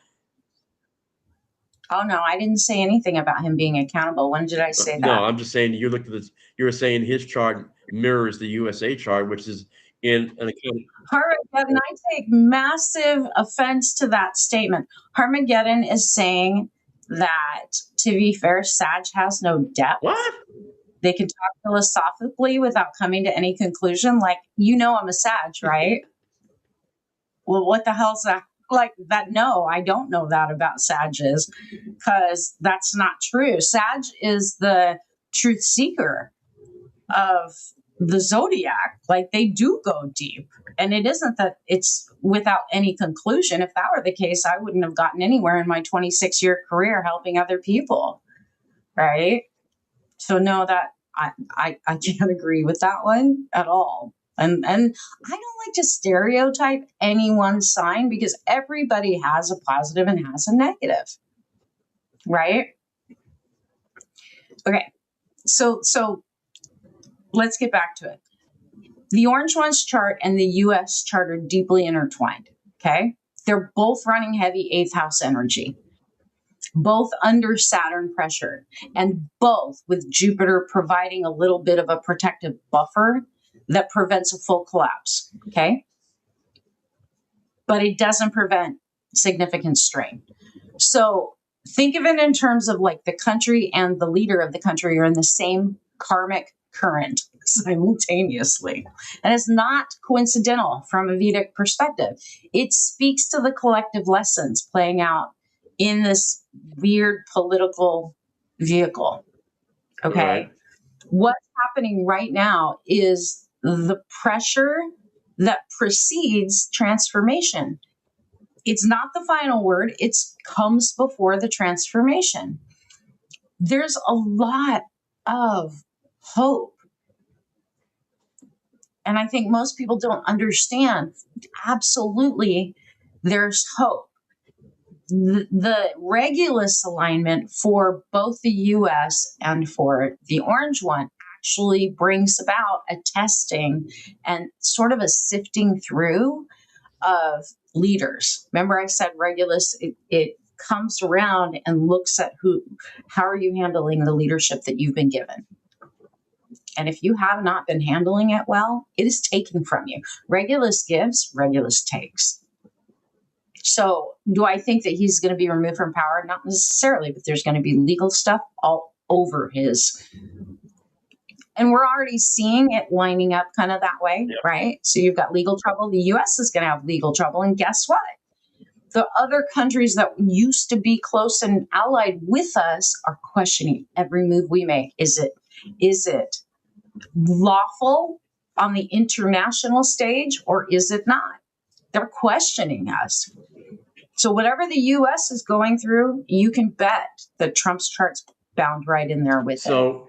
Oh, no, I didn't say anything about him being accountable. When did I say no, that? I'm just saying you looked at this, you were saying his chart mirrors the USA chart, which is in an account. Armageddon, I take massive offense to that statement. Armageddon is saying that, to be fair, Sag has no depth. What? They can talk philosophically without coming to any conclusion. Like, I'm a Sag, right? Well, what the hell's that? Like that? No, I don't know that about Sages, because that's not true. Sag is the truth seeker of the zodiac. Like, they do go deep, and it isn't that it's without any conclusion. If that were the case, I wouldn't have gotten anywhere in my 26-year career helping other people, right? So no, that I can't agree with that one at all. And I don't like to stereotype any one sign, because everybody has a positive and has a negative, right? Okay, so let's get back to it. The orange one's chart and the US chart are deeply intertwined. Okay, they're both running heavy eighth house energy, both under Saturn pressure, and both with Jupiter providing a little bit of a protective buffer that prevents a full collapse. Okay. But it doesn't prevent significant strain. So think of it in terms of like the country and the leader of the country are in the same karmic current simultaneously. And it's not coincidental from a Vedic perspective. It speaks to the collective lessons playing out in this weird political vehicle. Okay. Right. What's happening right now is the pressure that precedes transformation. It's not the final word, it comes before the transformation. There's a lot of hope. And I think most people don't understand. Absolutely, there's hope. The Regulus alignment for both the US and for the orange one actually brings about a testing and sort of a sifting through of leaders. Remember, I said Regulus, it comes around and looks at how are you handling the leadership that you've been given? And if you have not been handling it well, it is taken from you. Regulus gives, Regulus takes. So, do I think that he's going to be removed from power? Not necessarily, but there's going to be legal stuff all over his. And we're already seeing it lining up kind of that way, Yep. right? So, you've got legal trouble. The US is going to have legal trouble. And guess what? The other countries that used to be close and allied with us are questioning every move we make. Is it lawful on the international stage or is it not? They're questioning us. So whatever the US is going through, you can bet that Trump's chart's bound right in there with it. So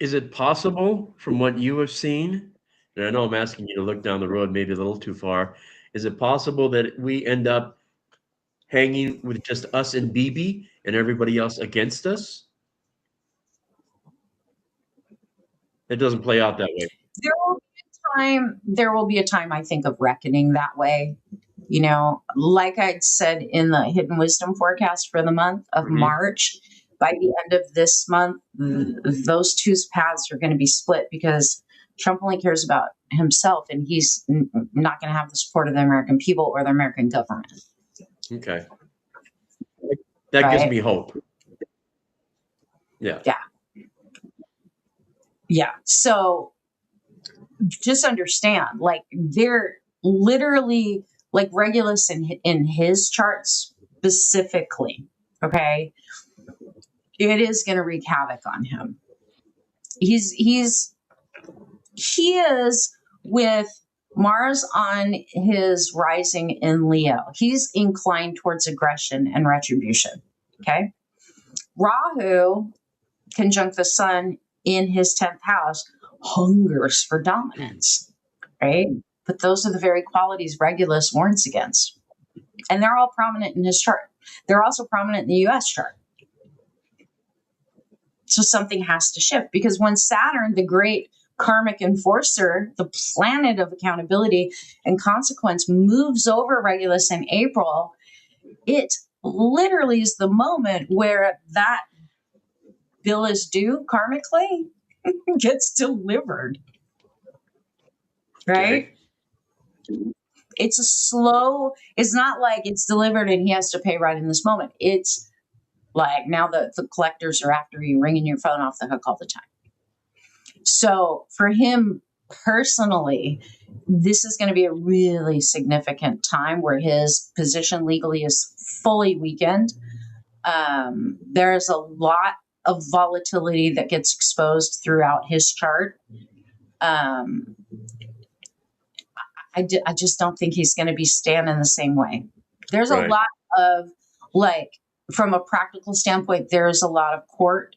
is it possible from what you have seen, and I know I'm asking you to look down the road maybe a little too far, is it possible that we end up hanging with just us and BB and everybody else against us? It doesn't play out that way. There will be a time, I think, of reckoning that way. You know, like I said in the hidden wisdom forecast for the month of March, by the end of this month, those two paths are going to be split because Trump only cares about himself and he's not going to have the support of the American people or the American government. Okay. That gives me hope. Yeah. So just understand, like, they're literally like Regulus in his charts specifically. Okay. It is going to wreak havoc on him. He is with Mars on his rising in Leo. He's inclined towards aggression and retribution. Okay. Rahu, conjunct the sun in his 10th house, hungers for dominance. Right. But those are the very qualities Regulus warns against. And they're all prominent in his chart. They're also prominent in the US chart. So something has to shift because when Saturn, the great karmic enforcer, the planet of accountability and consequence, moves over Regulus in April, it literally is the moment where that bill is due karmically gets delivered. Right? Okay. It's not like it's delivered and he has to pay right in this moment. It's like now the collectors are after you, ringing your phone off the hook all the time. So for him personally, this is going to be a really significant time where his position legally is fully weakened. There's a lot of volatility that gets exposed throughout his chart. I just don't think he's going to be standing the same way. There's a lot of, like, from a practical standpoint, there's a lot of court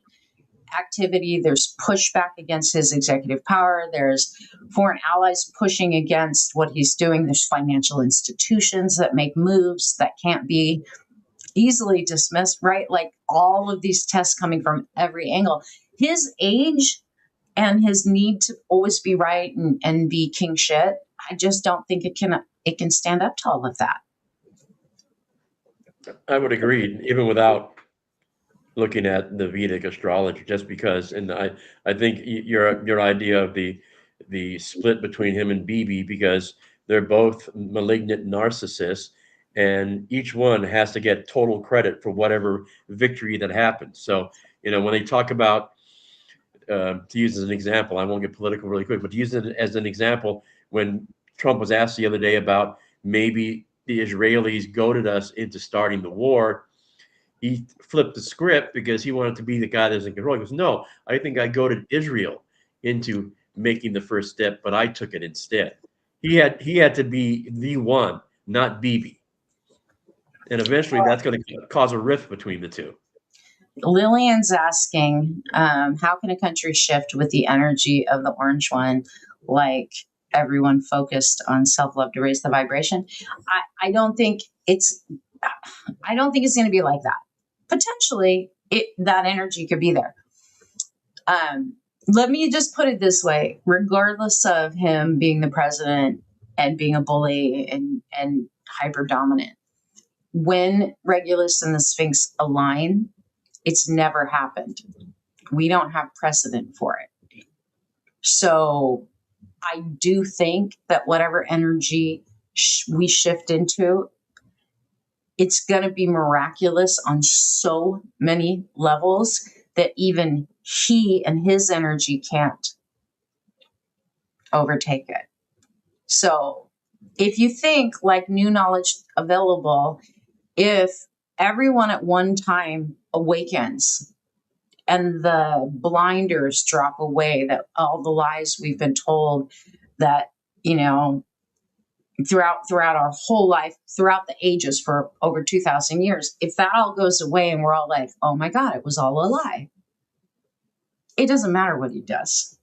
activity. There's pushback against his executive power. There's foreign allies pushing against what he's doing. There's financial institutions that make moves that can't be easily dismissed, right? Like all of these tests coming from every angle. His age and his need to always be right and be king shit, I just don't think it can stand up to all of that. I would agree, even without looking at the Vedic astrology, just because, and I think your idea of the split between him and Bibi, because they're both malignant narcissists, and each one has to get total credit for whatever victory that happens. So, when they talk about, to use as an example, I won't get political really quick, but to use it as an example, when Trump was asked the other day about maybe the Israelis goaded us into starting the war, he flipped the script because he wanted to be the guy that's in control. He goes, no, I think I goaded Israel into making the first step, but I took it instead. He had to be the one, not Bibi. And eventually that's going to cause a rift between the two. Lillian's asking, how can a country shift with the energy of the orange one, like everyone focused on self-love to raise the vibration? I don't think it's going to be like that. Potentially, that energy could be there. Let me just put it this way: regardless of him being the president and being a bully and hyper dominant, when Regulus and the Sphinx align, it's never happened. We don't have precedent for it. So I do think that whatever energy we shift into, it's going to be miraculous on so many levels that even he and his energy can't overtake it. So if you think like new knowledge available, if everyone at one time awakens and the blinders drop away, that all the lies we've been told that, throughout our whole life, throughout the ages for over 2,000 years, if that all goes away and we're all like, oh my God, it was all a lie. It doesn't matter what he does.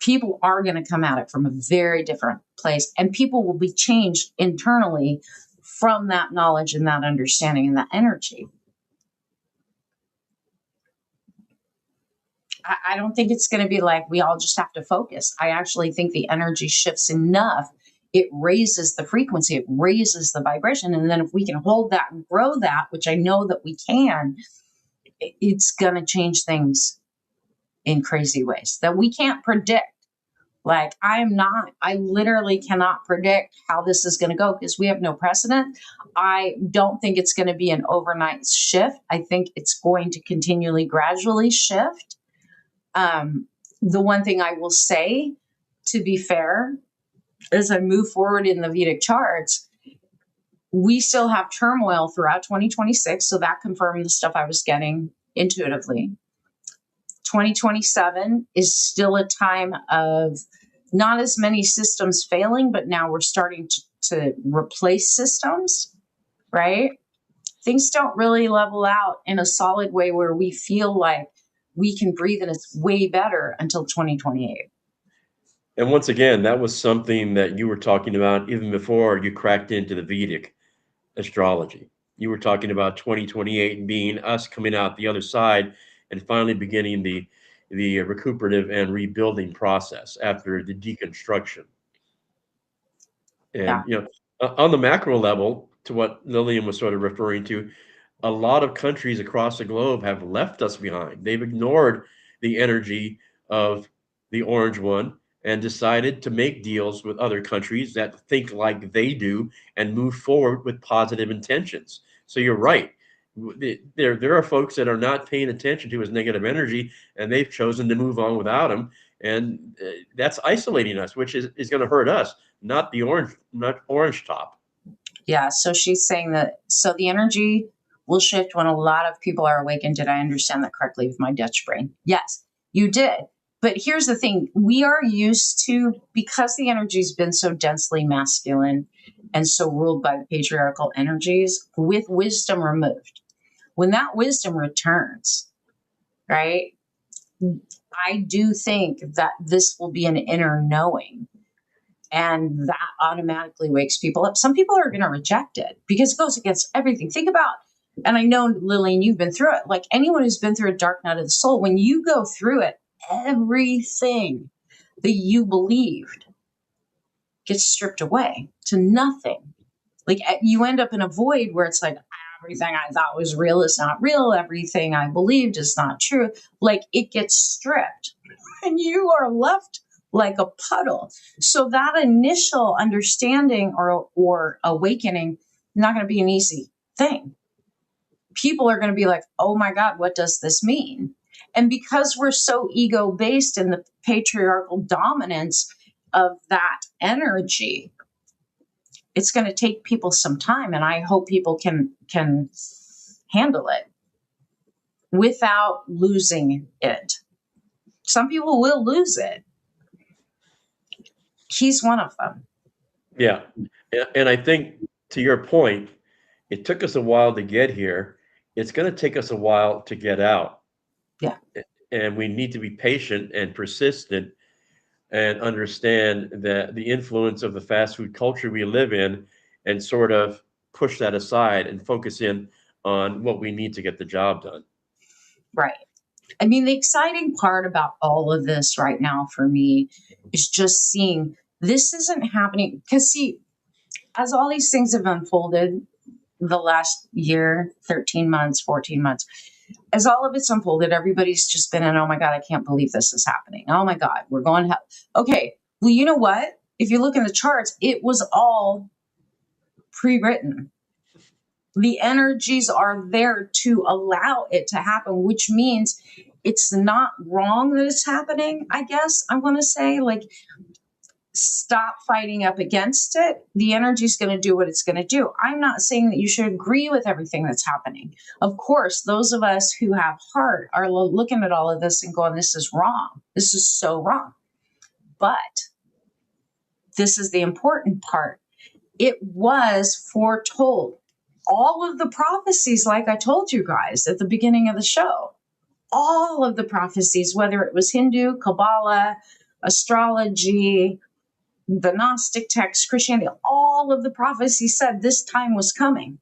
People are going to come at it from a very different place, and people will be changed internally from that knowledge and that understanding and that energy. I don't think it's going to be like we all just have to focus. I actually think the energy shifts enough. It raises the frequency, it raises the vibration. And then if we can hold that and grow that, which I know that we can, it's going to change things in crazy ways that we can't predict. Like I literally cannot predict how this is going to go because we have no precedent. I don't think it's going to be an overnight shift. I think it's going to continually, gradually shift. The one thing I will say, to be fair, as I move forward in the Vedic charts, we still have turmoil throughout 2026. So that confirmed the stuff I was getting intuitively. 2027 is still a time of not as many systems failing, but now we're starting to replace systems, right? Things don't really level out in a solid way where we feel like we can breathe and it's way better until 2028. And once again, that was something that you were talking about even before you cracked into the Vedic astrology. You were talking about 2028 and being us coming out the other side and finally beginning the recuperative and rebuilding process after the deconstruction. Yeah. And on the macro level, to what Lillian was sort of referring to, a lot of countries across the globe have left us behind. They've ignored the energy of the orange one and decided to make deals with other countries that think like they do and move forward with positive intentions. So you're right. There are folks that are not paying attention to his negative energy, and they've chosen to move on without him, and that's isolating us, which is going to hurt us, not orange top. Yeah. So she's saying that, so the energy will shift when a lot of people are awakened. Did I understand that correctly with my Dutch brain? Yes, you did. But here's the thing. We are used to, because the energy's been so densely masculine and so ruled by the patriarchal energies, with wisdom removed. When that wisdom returns, right, I do think that this will be an inner knowing. And that automatically wakes people up. Some people are going to reject it because it goes against everything. Think about, and I know, Lillian, you've been through it. Like anyone who's been through a dark night of the soul, when you go through it, everything that you believed gets stripped away to nothing. Like you end up in a void where it's like, everything I thought was real is not real. Everything I believed is not true. Like it gets stripped and you are left like a puddle. So that initial understanding or awakening is not going to be an easy thing. People are going to be like, oh my God, what does this mean? And because we're so ego based in the patriarchal dominance of that energy, it's going to take people some time. And I hope people can handle it without losing it. Some people will lose it. He's one of them. Yeah. And I think to your point, it took us a while to get here. It's going to take us a while to get out. Yeah. And we need to be patient and persistent and understand that the influence of the fast food culture we live in and sort of push that aside and focus in on what we need to get the job done. Right. I mean, the exciting part about all of this right now for me is just seeing this isn't happening. Because, see, as all these things have unfolded the last year, 13 months, 14 months, as all of it's unfolded, everybody's just been in, oh my God, I can't believe this is happening. Oh my God, we're going to hell. Okay, well, you know what? If you look in the charts, it was all pre-written. The energies are there to allow it to happen, which means it's not wrong that it's happening, I guess I'm going to say. Like, stop fighting up against it. The energy is going to do what it's going to do. I'm not saying that you should agree with everything that's happening. Of course, those of us who have heart are looking at all of this and going, this is wrong. This is so wrong. But this is the important part. It was foretold. All of the prophecies, like I told you guys at the beginning of the show, all of the prophecies, whether it was Hindu, Kabbalah, astrology, the Gnostic text, Christianity, all of the prophecies said this time was coming.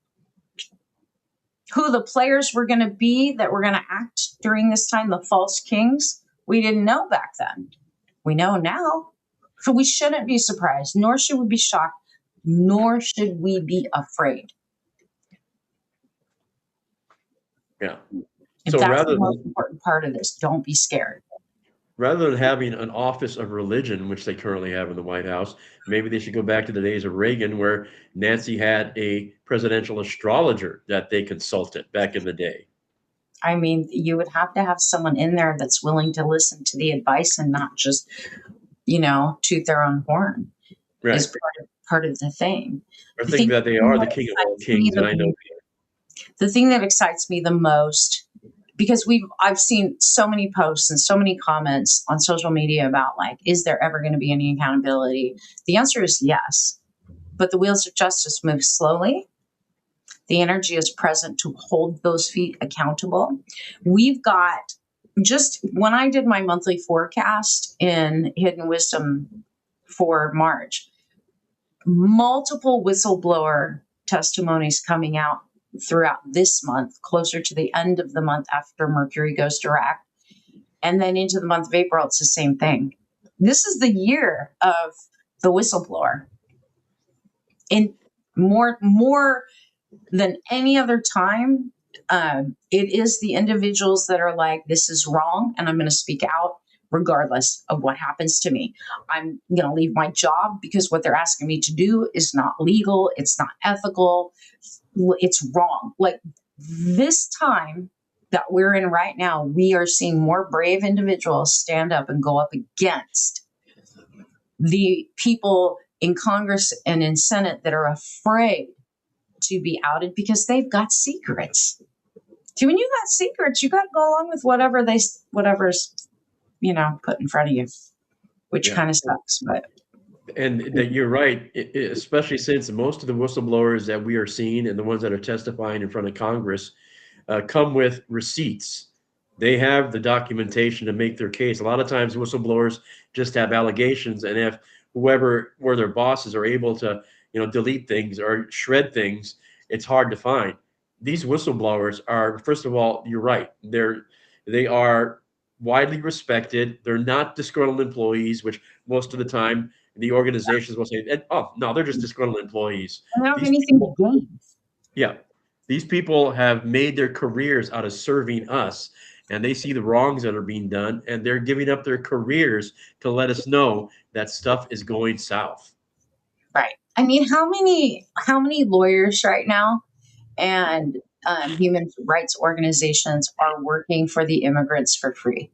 Who the players were going to be that were going to act during this time, the false kings, we didn't know back then. We know now. So we shouldn't be surprised, nor should we be shocked, nor should we be afraid. Yeah. And So that's the most important part of this. Don't be scared. rather than having an office of religion, which they currently have in the White House, maybe they should go back to the days of Reagan where Nancy had a presidential astrologer that they consulted back in the day. I mean, you would have to have someone in there that's willing to listen to the advice and not just, toot their own horn. Right. Is part of the thing. I think that they are the king of all kings, and I know the thing that excites me the most, because I've seen so many posts and so many comments on social media about, like, is there ever going to be any accountability? The answer is yes, but the wheels of justice move slowly. The energy is present to hold those feet accountable. We've got, just when I did my monthly forecast in Hidden Wisdom for March, multiple whistleblower testimonies coming out throughout this month, closer to the end of the month after Mercury goes direct. And then into the month of April, it's the same thing. This is the year of the whistleblower. In more than any other time, it is the individuals that are like, this is wrong, and I'm going to speak out regardless of what happens to me. I'm going to leave my job because what they're asking me to do is not legal. It's not ethical. It's wrong. Like, this time that we're in right now, we are seeing more brave individuals stand up and go up against the people in Congress and in Senate that are afraid to be outed because they've got secrets. See, when you got secrets, you got to go along with whatever's put in front of you, which kind of sucks. But and that you're right, especially since most of the whistleblowers that we are seeing and the ones that are testifying in front of Congress come with receipts. They have the documentation to make their case. A lot of times whistleblowers just have allegations, and if whoever were their bosses are able to delete things or shred things, it's hard to find. These whistleblowers are, first of all, you're right, they are widely respected. They're not disgruntled employees, which most of the time the organizations will say, oh no, they're just disgruntled employees. I don't have anything to gain. Yeah, these people have made their careers out of serving us, and they see the wrongs that are being done, and they're giving up their careers to let us know that stuff is going south. Right. I mean, how many lawyers right now and human rights organizations are working for the immigrants for free?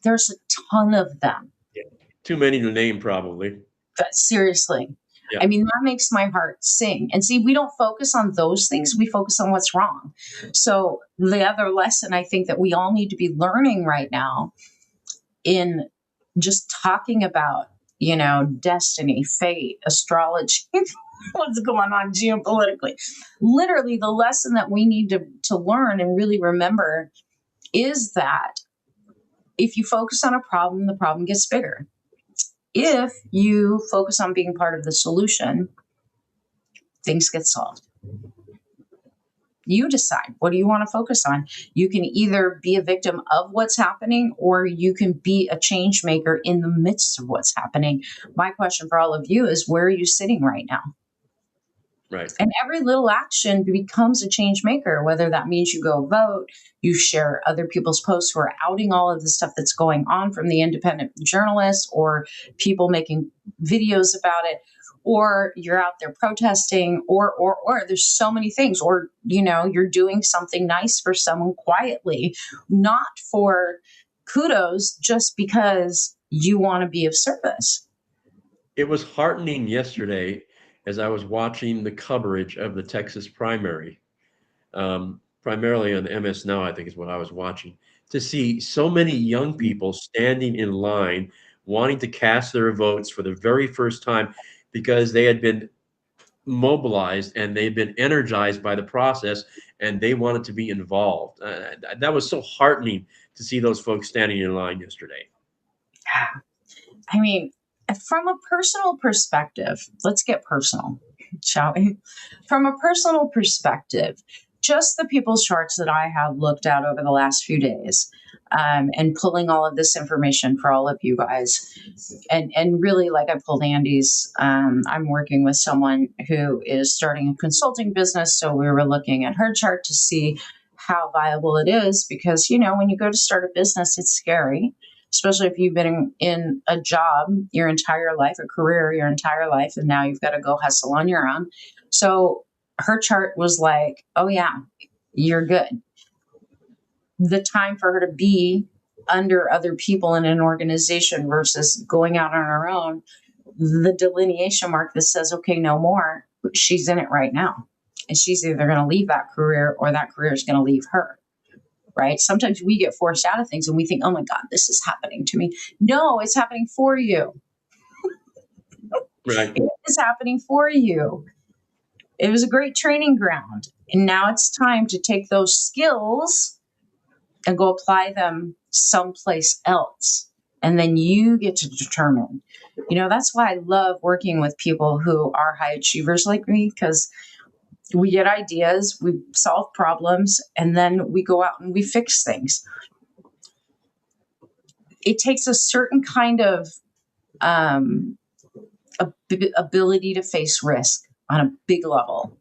There's a ton of them. Yeah. Too many to name, probably. But seriously, Yeah. I mean, that makes my heart sing. And see, we don't focus on those things. We focus on what's wrong. So the other lesson I think that we all need to be learning right now in just talking about, destiny, fate, astrology, what's going on geopolitically. Literally, the lesson that we need to learn and really remember is that if you focus on a problem, the problem gets bigger. If you focus on being part of the solution, things get solved. You decide, what do you want to focus on? You can either be a victim of what's happening, or you can be a change maker in the midst of what's happening. My question for all of you is, where are you sitting right now? Right. And every little action becomes a change maker, whether that means you go vote, you share other people's posts who are outing all of the stuff that's going on from the independent journalists, or people making videos about it, or you're out there protesting, or there's so many things, or, you're doing something nice for someone quietly, not for kudos, just because you want to be of service. It was heartening yesterday as I was watching the coverage of the Texas primary, primarily on MS Now, I think is what I was watching, to see so many young people standing in line wanting to cast their votes for the very first time because they had been mobilized and they've been energized by the process and they wanted to be involved. That was so heartening to see those folks standing in line yesterday. I mean, from a personal perspective, let's get personal, shall we? From a personal perspective, just the people's charts that I have looked at over the last few days, and pulling all of this information for all of you guys. And really, like I pulled Andy's, I'm working with someone who is starting a consulting business. So we were looking at her chart to see how viable it is, because, when you go to start a business, it's scary, especially if you've been in a job your entire life, a career your entire life, and now you've got to go hustle on your own. So her chart was like, oh yeah, you're good. The time for her to be under other people in an organization versus going out on her own, the delineation mark that says, okay, no more, she's in it right now. And she's either going to leave that career, or that career is going to leave her. Right? Sometimes we get forced out of things and we think, oh my God, this is happening to me. No, it's happening for you. Right. It is happening for you. It was a great training ground. And now it's time to take those skills and go apply them someplace else. And then you get to determine. That's why I love working with people who are high achievers like me, because we get ideas, we solve problems, and then we go out and we fix things. It takes a certain kind of ability to face risk on a big level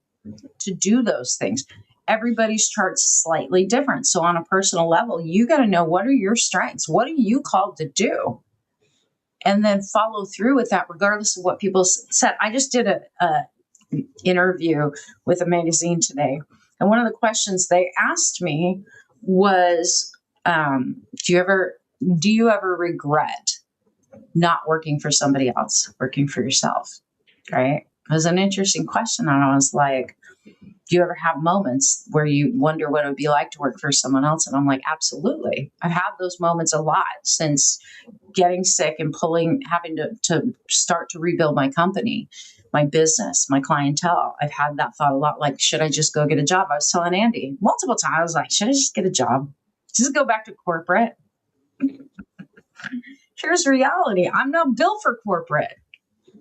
to do those things. Everybody's chart's slightly different. So on a personal level, you got to know, what are your strengths? What are you called to do? And then follow through with that, regardless of what people said. I just did a interview with a magazine today. And one of the questions they asked me was, do you ever regret not working for somebody else, working for yourself? Right? It was an interesting question. And I was like, do you ever have moments where you wonder what it would be like to work for someone else? And I'm like, absolutely. I've had those moments a lot since getting sick and having to start to rebuild my company, my business, my clientele. I've had that thought a lot, like, should I just go get a job? I was telling Andy multiple times, I was like, should I just get a job? Just go back to corporate? Here's reality. I'm not built for corporate.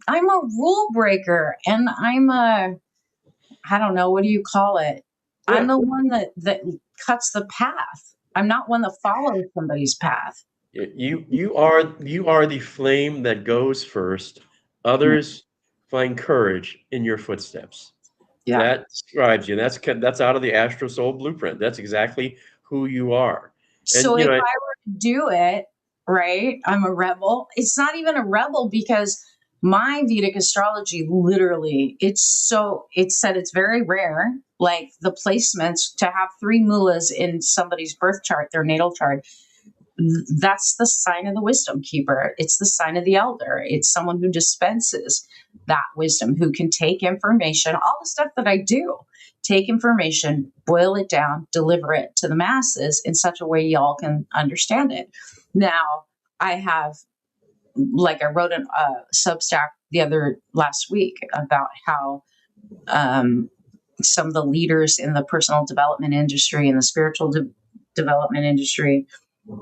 I'm a rule breaker, and I don't know, what do you call it? Yeah. I'm the one that cuts the path. I'm not one that follows somebody's path. You are the flame that goes first. Others find courage in your footsteps. Yeah. That describes you. That's out of the Astro Soul Blueprint. That's exactly who you are. So And if I were to do it, right, I'm a rebel. It's not even a rebel, because my Vedic astrology, literally, it said it's very rare, like the placements, to have 3 mulas in somebody's birth chart, their natal chart. that's the sign of the wisdom keeper. It's the sign of the elder. It's someone who dispenses that wisdom, who can take information, all the stuff that I do, take information, boil it down, deliver it to the masses in such a way y'all can understand it. Now, I have, like, I wrote a Substack last week about how some of the leaders in the personal development industry and the spiritual development industry,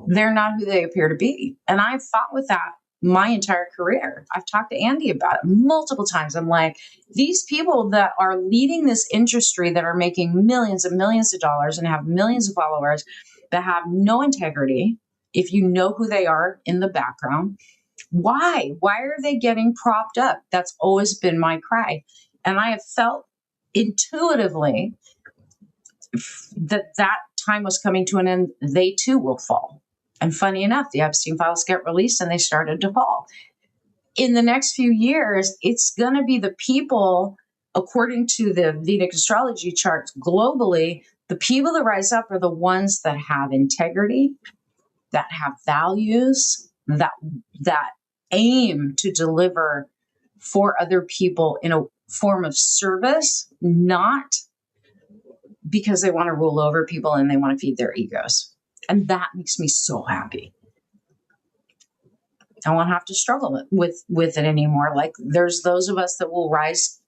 they're not who they appear to be. And I've fought with that my entire career. I've talked to Andy about it multiple times. I'm like, these people that are leading this industry, that are making millions and millions of dollars and have millions of followers, that have no integrity, if you know who they are in the background, why are they getting propped up? That's always been my cry. And I have felt intuitively that time was coming to an end. They too will fall. And funny enough, the Epstein files get released and they started to fall. In the next few years, it's going to be the people, according to the Vedic astrology charts globally, the people that rise up are the ones that have integrity, that have values, that aim to deliver for other people in a form of service, not because they want to rule over people and they want to feed their egos. And that makes me so happy. I won't have to struggle with it anymore. Like, there's those of us that will rise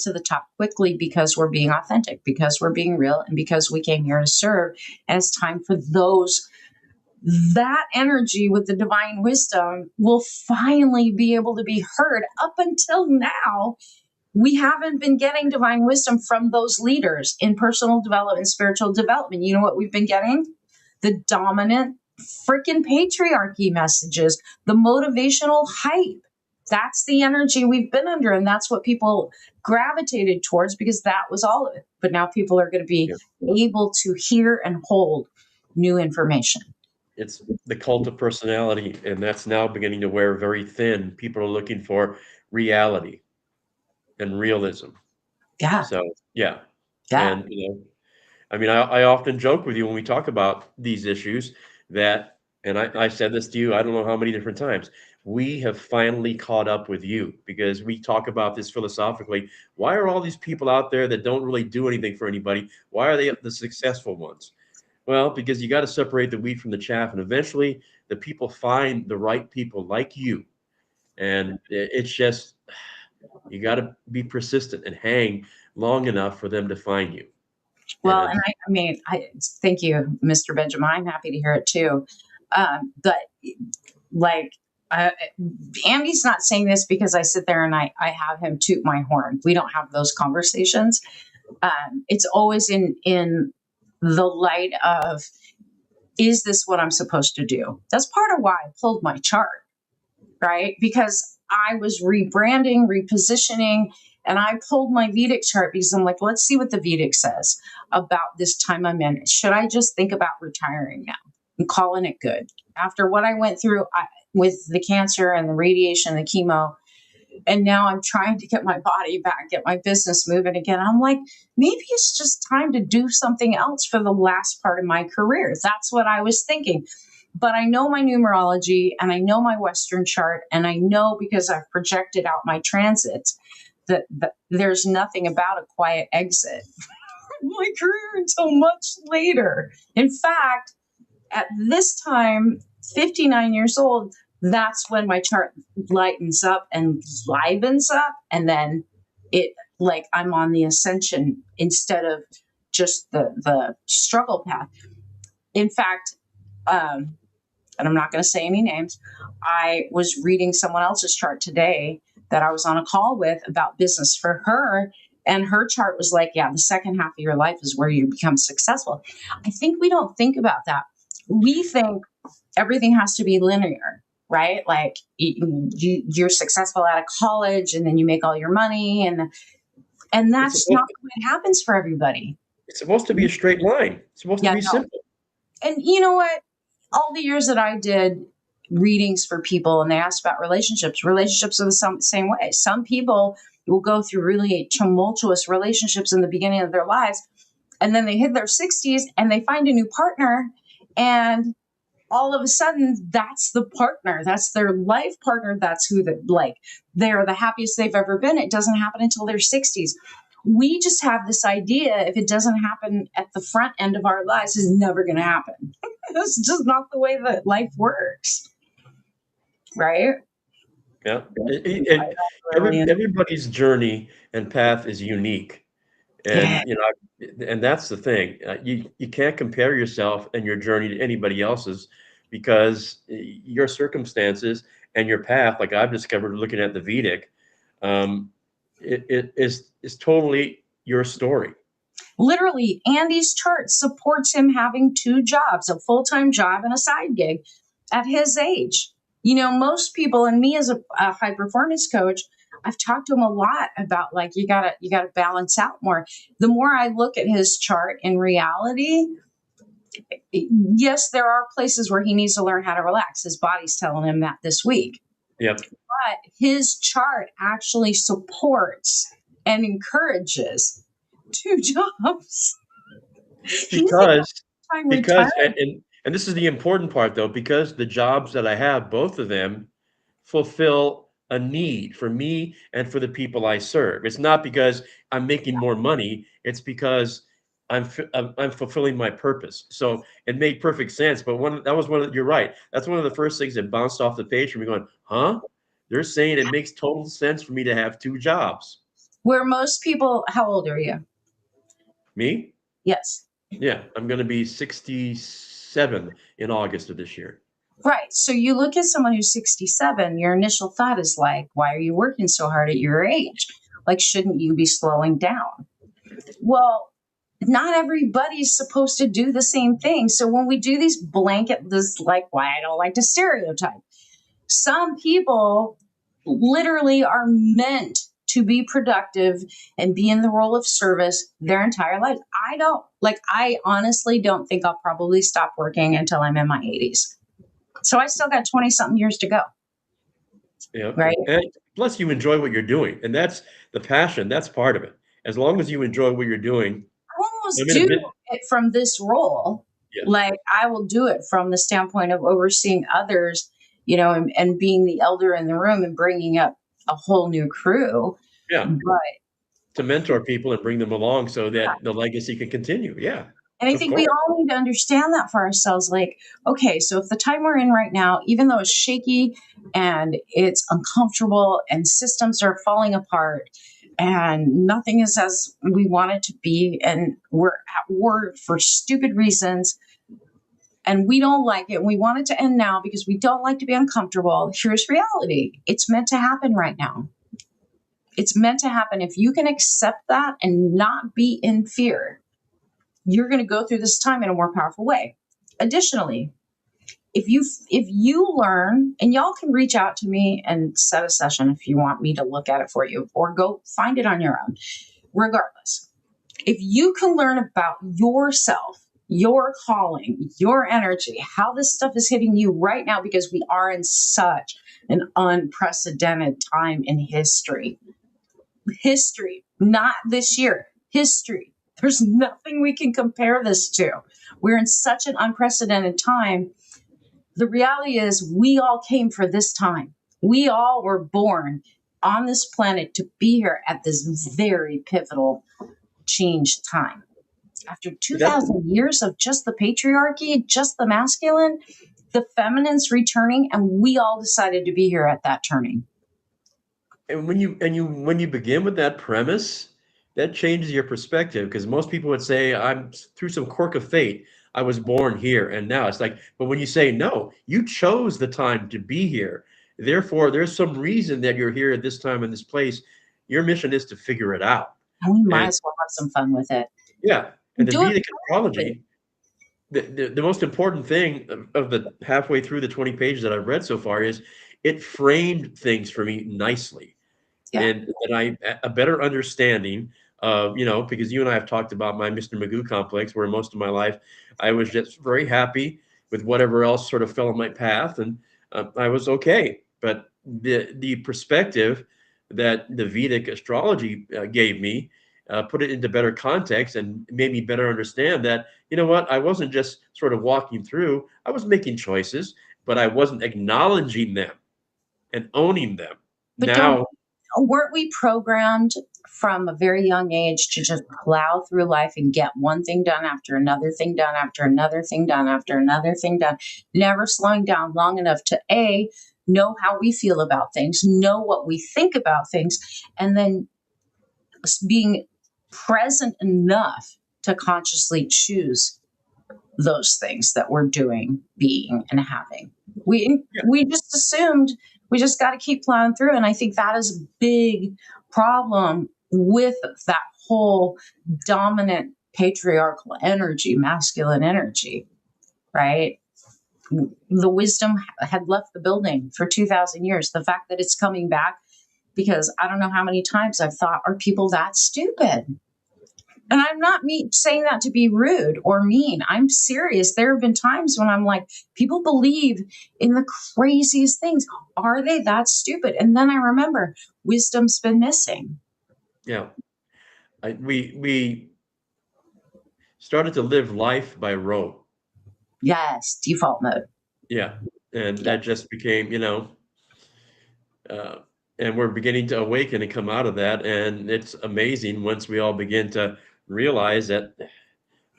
to the top quickly because we're being authentic, because we're being real, and because we came here to serve. And it's time for that energy with the divine wisdom will finally be able to be heard. Up until now, we haven't been getting divine wisdom from those leaders in personal development, spiritual development. You know what we've been getting? The dominant freaking patriarchy messages, the motivational hype. That's the energy we've been under. And that's what people gravitated towards, because that was all of it. But now people are going to be able to hear and hold new information. It's the cult of personality, and that's now beginning to wear very thin. People are looking for reality and realism. Yeah. So, yeah. Yeah. And, I mean, I often joke with you when we talk about these issues that, and I said this to you, I don't know how many different times, we have finally caught up with you, because we talk about this philosophically. Why are all these people out there that don't really do anything for anybody? Why are they the successful ones? Well, because you got to separate the wheat from the chaff, and eventually the people find the right people like you. And it's just, you got to be persistent and hang long enough for them to find you. Well, And and I mean, I thank you, Mr. Benjamin. I'm happy to hear it too. But like, Andy's not saying this because I sit there and I have him toot my horn. We don't have those conversations. It's always in the light of, is this what I'm supposed to do? That's part of why I pulled my chart, right? Because I was rebranding, repositioning, and I pulled my Vedic chart because I'm like, let's see what the Vedic says about this time I'm in. Should I just think about retiring now and calling it good? After what I went through with the cancer and the radiation, the chemo, and now I'm trying to get my body back, get my business moving again. I'm like, maybe it's just time to do something else for the last part of my career. That's what I was thinking. But I know my numerology and I know my Western chart, and I know, because I've projected out my transits, that there's nothing about a quiet exit my career until much later. In fact, at this time, 59 years old, that's when my chart lightens up and livens up. And then it, like, I'm on the ascension instead of just the struggle path. In fact, and I'm not going to say any names, I was reading someone else's chart today that I was on a call with about business for her. And her chart was like, yeah, the second half of your life is where you become successful. I think we don't think about that. We think everything has to be linear, right? Like, you're successful out of college and then you make all your money. And that's not the way it happens for everybody. it's supposed to be a straight line. It's supposed to be simple. And you know what? All the years that I did readings for people and they asked about relationships are the same way. Some people will go through really tumultuous relationships in the beginning of their lives, and then they hit their 60s and they find a new partner, and all of a sudden that's the partner, that's their life partner, that's who they're the happiest they've ever been. It doesn't happen until their 60s. We just have this idea, if it doesn't happen at the front end of our lives, it's never going to happen. It's just not the way that life works, right? Yeah. And everybody's journey and path is unique. Yeah. And, and that's the thing. You can't compare yourself and your journey to anybody else's, because your circumstances and your path, like I've discovered looking at the Vedic, it is totally your story. Literally, Andy's chart supports him having two jobs, a full-time job and a side gig at his age. Most people, and me as a high performance coach, I've talked to him a lot about, like, you gotta balance out more. The more I look at his chart in reality, yes, there are places where he needs to learn how to relax. His body's telling him that this week. Yep. But his chart actually supports and encourages two jobs. Because and this is the important part, though, because the jobs that I have, both of them fulfill a need for me and for the people I serve. It's not because I'm making more money. It's because I'm fulfilling my purpose. So it made perfect sense. But you're right. That's one of the first things that bounced off the page for me, going, huh? They're saying it makes total sense for me to have two jobs. Where most people, how old are you? Me? Yes. Yeah, I'm going to be 67 in August of this year. Right. So you look at someone who's 67, your initial thought is like, why are you working so hard at your age? Like, shouldn't you be slowing down? Well, not everybody's supposed to do the same thing. So when we do these like, why I don't like to stereotype, some people literally are meant to be productive and be in the role of service their entire life. I honestly don't think I'll probably stop working until I'm in my 80s. So I still got 20 something years to go. Yeah. Right. And plus you enjoy what you're doing. And that's the passion. That's part of it. As long as you enjoy what you're doing. I almost do it from this role. Yeah. Like, I will do it from the standpoint of overseeing others, and being the elder in the room and bringing up a whole new crew. Yeah. But to mentor people and bring them along so that the legacy can continue. Yeah. And I think we all need to understand that for ourselves. Like, okay, so if the time we're in right now, even though it's shaky and it's uncomfortable and systems are falling apart and nothing is as we want it to be, and we're at war for stupid reasons and we don't like it, we want it to end now because we don't like to be uncomfortable, here's reality. It's meant to happen right now. It's meant to happen. If you can accept that and not be in fear, you're going to go through this time in a more powerful way. Additionally, if you learn, and y'all can reach out to me and set a session if you want me to look at it for you, or go find it on your own. Regardless, if you can learn about yourself, your calling, your energy, how this stuff is hitting you right now, because we are in such an unprecedented time in history, not this year, history. There's nothing we can compare this to. We're in such an unprecedented time. The reality is we all came for this time. We all were born on this planet to be here at this very pivotal change time. After 2,000 years of just the patriarchy, just the masculine, the feminine's returning, and we all decided to be here at that turning. And when you begin with that premise, that changes your perspective, because most people would say, I'm through some quirk of fate, I was born here and now. It's like, but when you say, no, you chose the time to be here. Therefore, there's some reason that you're here at this time in this place. Your mission is to figure it out. And we might as well have some fun with it. Yeah. And the Vedic astrology, the most important thing of the halfway through the 20 pages that I've read so far is it framed things for me nicely. Yeah. And a better understanding of, because you and I have talked about my Mr. Magoo complex, where most of my life I was just very happy with whatever else sort of fell in my path, and I was okay. But the perspective that the Vedic astrology gave me put it into better context and made me better understand that, you know what, I wasn't just sort of walking through, I was making choices, but I wasn't acknowledging them and owning them. But don't Now, weren't we programmed from a very young age to just plow through life and get one thing done after another thing done after another thing done after another thing done, never slowing down long enough to know how we feel about things, know what we think about things, and then being present enough to consciously choose those things that we're doing, being, and having. We just assumed we just got to keep plowing through, and I think that is a big problem with that whole dominant patriarchal energy, masculine energy, right? The wisdom had left the building for 2,000 years. The fact that it's coming back, because I don't know how many times I've thought, are people that stupid? And I'm not saying that to be rude or mean. I'm serious. There have been times when I'm like, people believe in the craziest things. Are they that stupid? And then I remember wisdom's been missing. yeah, we started to live life by rote. Yes, default mode. Yeah, and Yeah. that just became, uh, and we're beginning to awaken and come out of that, and it's amazing once we all begin to realize that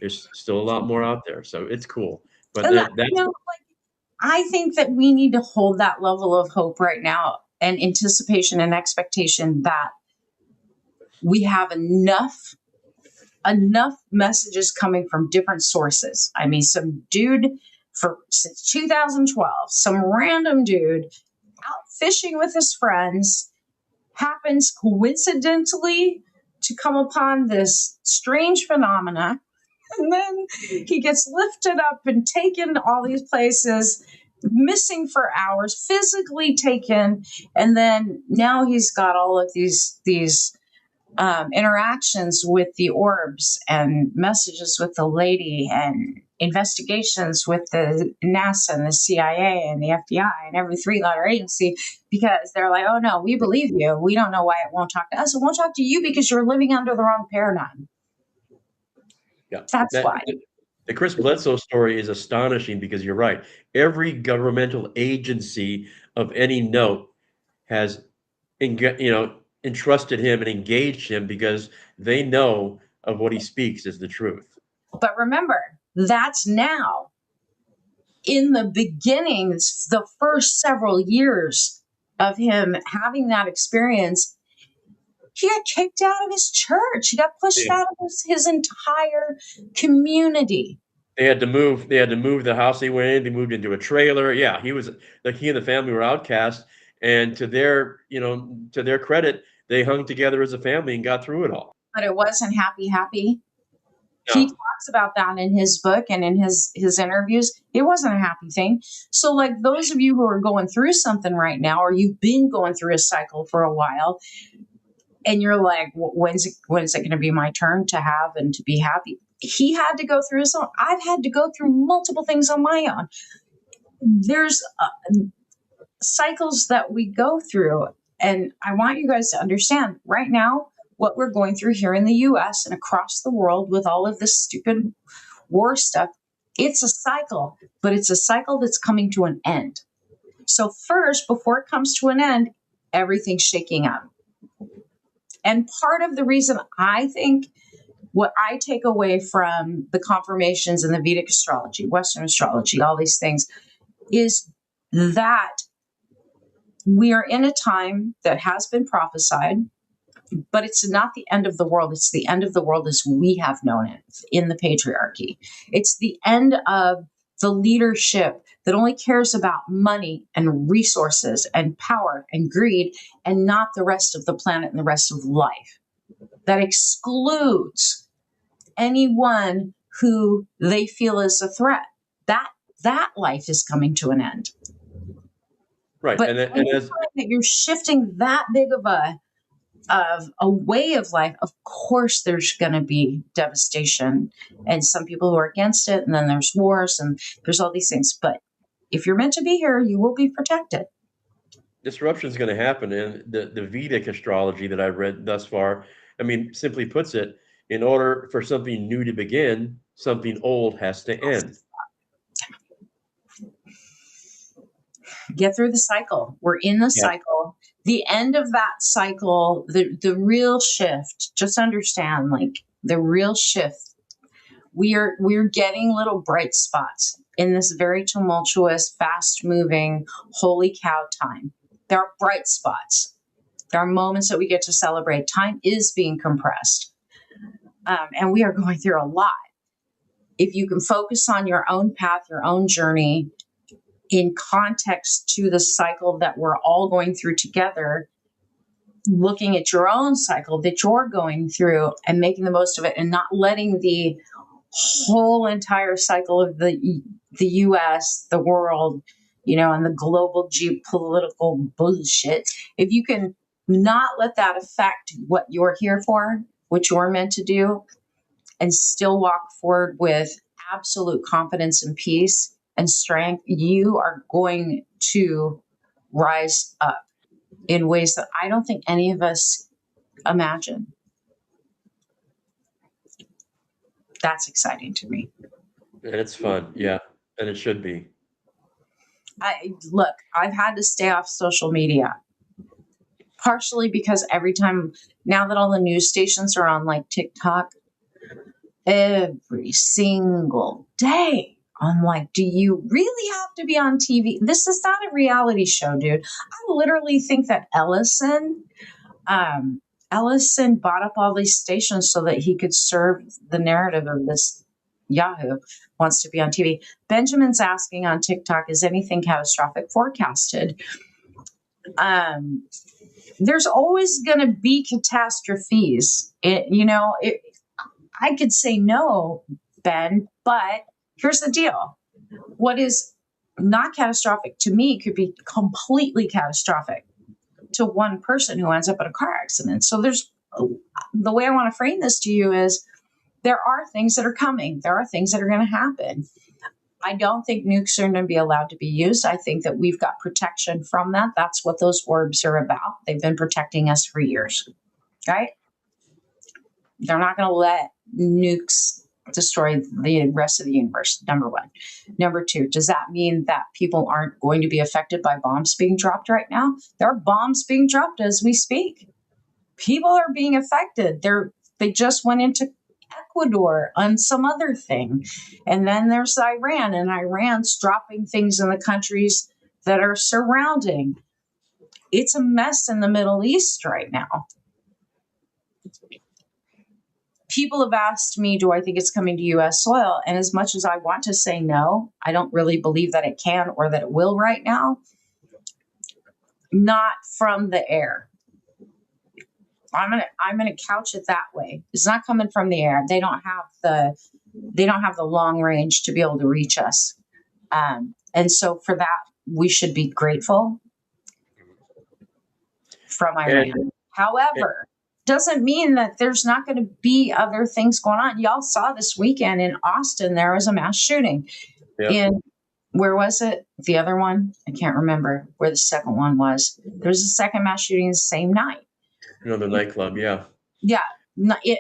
there's still a lot more out there. So it's cool, but And that's I think that we need to hold that level of hope right now and anticipation and expectation that we have enough messages coming from different sources. I mean, some dude since 2012, some random dude out fishing with his friends happens coincidentally to come upon this strange phenomena. And then he gets lifted up and taken to all these places, missing for hours, physically taken. And then now he's got all of these interactions with the orbs and messages with the lady and investigations with the NASA and the CIA and the FBI and every three-letter agency, because they're like, oh no, we believe you. We don't know why it won't talk to us. It won't talk to you because you're living under the wrong paradigm. yeah. That's That why. the Chris Bledsoe story is astonishing because you're right. Every governmental agency of any note has, entrusted him and engaged him because they know of what he speaks is the truth. But remember, that's now. In the beginnings, the first several years of him having that experience, he got kicked out of his church. He got pushed Yeah. out of his entire community. They had to move the house they went in. They moved into a trailer. Yeah, he and the family were outcast. And to their credit, they hung together as a family and got through it all. But it wasn't happy. He No, talks about that in his book and in his interviews. It wasn't a happy thing. So, like those of you who are going through something right now, or you've been going through a cycle for a while, and you're like, when's it going to be my turn to have and to be happy? He had to go through his own. I've had to go through multiple things on my own. There's cycles that we go through, and I want you guys to understand right now what we're going through here in the US and across the world with all of this stupid war stuff. It's a cycle, but it's a cycle that's coming to an end. So first, before it comes to an end, everything's shaking up. And part of the reason I think what I take away from the confirmations in the Vedic astrology, Western astrology, all these things, is that we are in a time that has been prophesied, but it's not the end of the world. It's the end of the world as we have known it in the patriarchy. It's the end of the leadership that only cares about money and resources and power and greed and not the rest of the planet and the rest of life. That excludes anyone who they feel is a threat. That life is coming to an end. right. But And anytime as that you're shifting that big of a way of life, of course there's going to be devastation and some people who are against it, and then there's wars and there's all these things. But if you're meant to be here, you will be protected. disruption is going to happen, and the Vedic astrology that I've read thus far I mean, simply puts it, in order for something new to begin, something old has to end. Get through the cycle. We're in the Yeah. cycle. The end of that cycle, the real shift, just understand, like, the real shift, we're getting little bright spots in this very tumultuous, fast moving, holy cow time. There are bright spots. There are moments that we get to celebrate. Time is being compressed. And we are going through a lot. If you can focus on your own path, your own journey, in context to the cycle that we're all going through together, looking at your own cycle that you're going through and making the most of it, and not letting the whole entire cycle of the US, the world, and the global geopolitical bullshit, if you can not let that affect what you're here for, what you're meant to do, and still walk forward with absolute confidence and peace and strength, you are going to rise up in ways that I don't think any of us imagine. That's exciting to me. And it's fun. Yeah. And it should be. Look, I've had to stay off social media, partially because every time, now that all the news stations are on like TikTok, every single day, I'm like, do you really have to be on TV? This is not a reality show, dude. I literally think that Ellison bought up all these stations so that he could serve the narrative of this Yahoo wants to be on TV. Benjamin's asking on TikTok, is anything catastrophic forecasted? There's always going to be catastrophes. I could say no, Ben, but here's the deal. What is not catastrophic to me could be completely catastrophic to one person who ends up in a car accident. So the way I want to frame this to you is, there are things that are coming. There are things that are going to happen. I don't think nukes are going to be allowed to be used. I think that we've got protection from that. That's what those orbs are about. They've been protecting us for years, right? They're not going to let nukes destroy the rest of the universe, number one. Number two, does that mean that people aren't going to be affected by bombs being dropped right now? There are bombs being dropped as we speak. People are being affected. They just went into Ecuador on some other thing. And then there's Iran, and Iran's dropping things in the countries that are surrounding. It's a mess in the Middle East right now. People have asked me, do I think it's coming to US soil? And as much as I want to say no, I don't really believe that it can or that it will right now. Not from the air. I'm gonna couch it that way. It's not coming from the air. They don't have the long range to be able to reach us. And so for that, we should be grateful from Iran. However, doesn't mean that there's not going to be other things going on. Y'all saw this weekend in Austin, there was a mass shooting. In, where was it? The other one? I can't remember where the second one was. There was a second mass shooting the same night. Another nightclub, yeah. Yeah,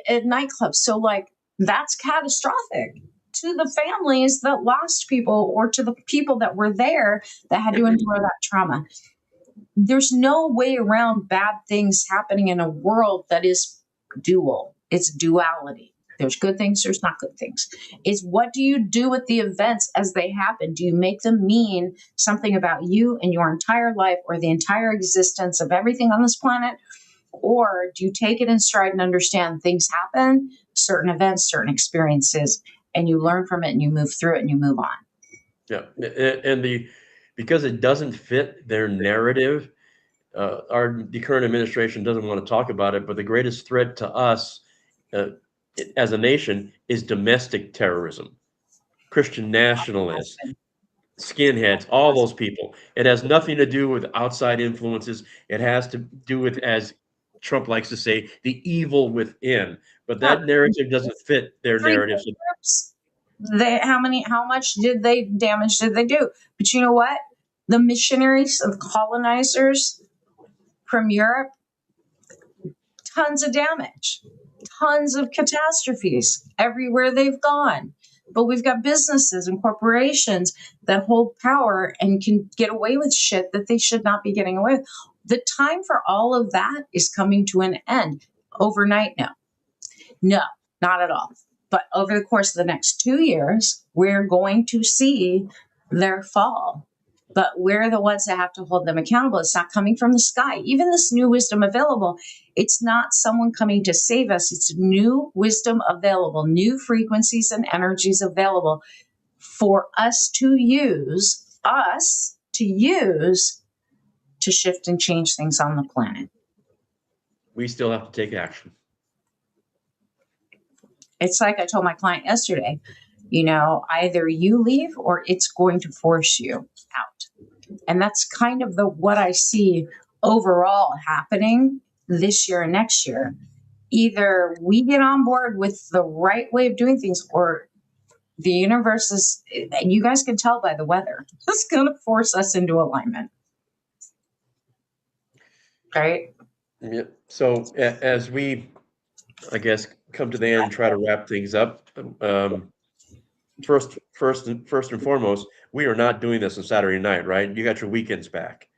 at nightclubs. So, like, that's catastrophic to the families that lost people, or to the people that were there that had to endure that trauma. There's no way around bad things happening in a world that is dual. It's duality. There's good things, there's not good things. It's, what do you do with the events as they happen? Do you make them mean something about you and your entire life, or the entire existence of everything on this planet? Or do you take it in stride and understand things happen, certain events, certain experiences, and you learn from it and you move through it and you move on? Yeah. And because it doesn't fit their narrative, the current administration doesn't want to talk about it, but the greatest threat to us as a nation is domestic terrorism, Christian nationalists, skinheads, all those people. It has nothing to do with outside influences. It has to do with, as Trump likes to say, the evil within. But that narrative doesn't fit their narrative. How much damage did they do? But you know what? The missionaries and colonizers from Europe tons of damage, tons of catastrophes everywhere they've gone. But we've got businesses and corporations that hold power and can get away with shit that they should not be getting away with. The time for all of that is coming to an end overnight now. No, not at all. But over the course of the next 2 years, we're going to see their fall. But we're the ones that have to hold them accountable. It's not coming from the sky. Even this new wisdom available, it's not someone coming to save us. It's new wisdom available, new frequencies and energies available for us to use, to shift and change things on the planet. We still have to take action. It's like I told my client yesterday, either you leave or it's going to force you out. And that's kind of what I see overall happening this year and next year. Either we get on board with the right way of doing things, or the universe is, and you guys can tell by the weather, it's going to force us into alignment. Right? Yeah. So as we, I guess, come to the end and try to wrap things up, first and foremost, we are not doing this on Saturday night, right? You got your weekends back.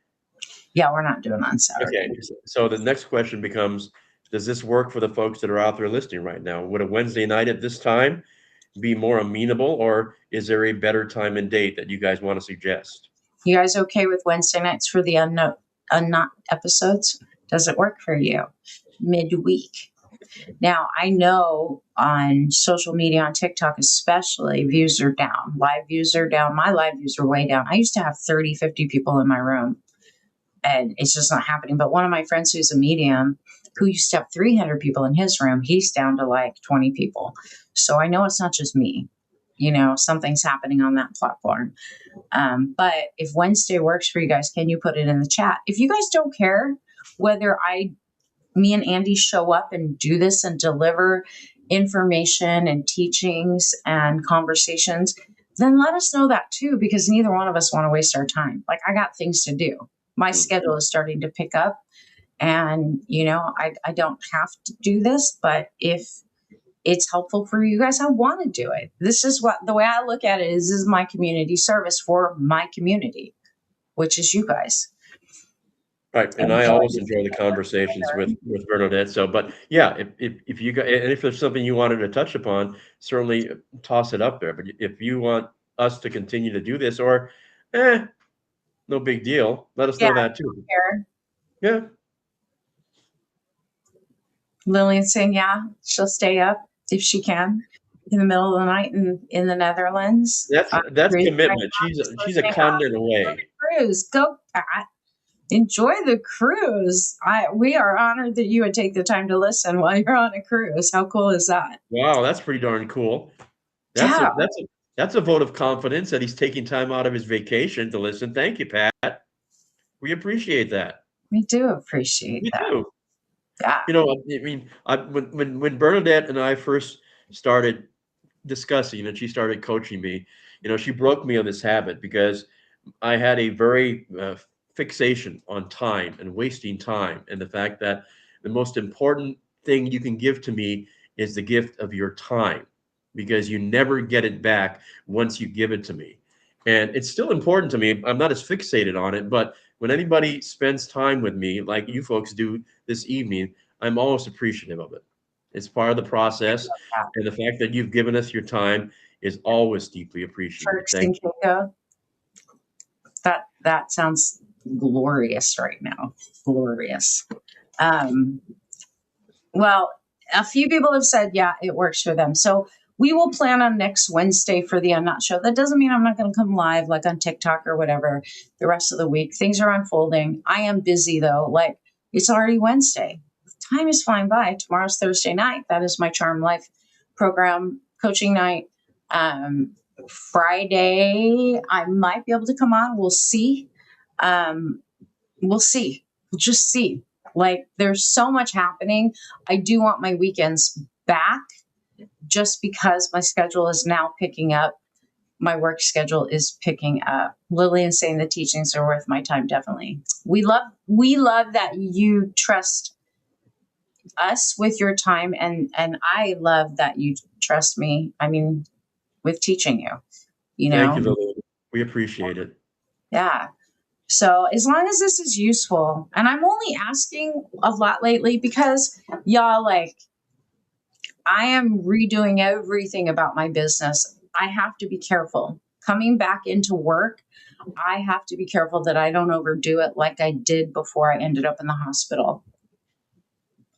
Yeah, we're not doing on Saturday. Okay. So the next question becomes, does this work for the folks that are out there listening right now? Would a Wednesday night at this time be more amenable, or is there a better time and date that you guys want to suggest? You guys okay with Wednesday nights for the UNKNOT episodes? Does it work for you? Midweek. Now, I know on social media, on TikTok especially, views are down. Live views are down. My live views are way down. I used to have 30, 50 people in my room, and it's just not happening. But one of my friends who's a medium, who used to have 300 people in his room, he's down to like 20 people. So I know it's not just me. Something's happening on that platform. But if Wednesday works for you guys, can you put it in the chat? If you guys don't care whether me and Andy show up and do this and deliver information and teachings and conversations, then let us know that too, because neither one of us want to waste our time. Like, I got things to do. My schedule is starting to pick up, and I don't have to do this, but if it's helpful for you guys, I want to do it. This is the way I look at it is, this is my community service for my community, which is you guys. Right, and I always enjoy the conversations with Bernadette. So, but yeah, if you got, and if there's something you wanted to touch upon, certainly toss it up there. But if you want us to continue to do this, or no big deal, let us know that too. Yeah. Lillian's saying, yeah, she'll stay up if she can in the middle of the night in the Netherlands. That's commitment. She's a continent away. Cruise, go Pat. Enjoy the cruise. We are honored that you would take the time to listen while you're on a cruise. How cool is that? Wow, that's pretty darn cool. That's a vote of confidence that he's taking time out of his vacation to listen. Thank you, Pat. We appreciate that. We do appreciate that. We do. Yeah. When Bernadette and I first started discussing and she started coaching me, she broke me on this habit because I had a very fixation on time and wasting time, and the fact that the most important thing you can give to me is the gift of your time, because you never get it back once you give it to me. And it's still important to me. I'm not as fixated on it, but when anybody spends time with me, like you folks do this evening, I'm always appreciative of it. It's part of the process, and the fact that you've given us your time is always deeply appreciated. Thank you. That sounds glorious right now. Glorious. Well, a few people have said, yeah, it works for them. So we will plan on next Wednesday for the UNKNOT show. That doesn't mean I'm not going to come live like on TikTok or whatever the rest of the week. Things are unfolding. I am busy though. Like, it's already Wednesday. Time is flying by. Tomorrow's Thursday night. That is my Charm Life program coaching night. Friday, I might be able to come on. We'll see. We'll see. We'll just see. Like, there's so much happening. I do want my weekends back just because my schedule is now picking up. My work schedule is picking up. Lillian's saying the teachings are worth my time. Definitely. We love that you trust us with your time. And I love that you trust me. I mean, with teaching you, you Thank you, know? Lily. We appreciate it. Yeah. So as long as this is useful, and I'm only asking a lot lately because y'all, like, I am redoing everything about my business. I have to be careful. Coming back into work, I have to be careful that I don't overdo it like I did before I ended up in the hospital.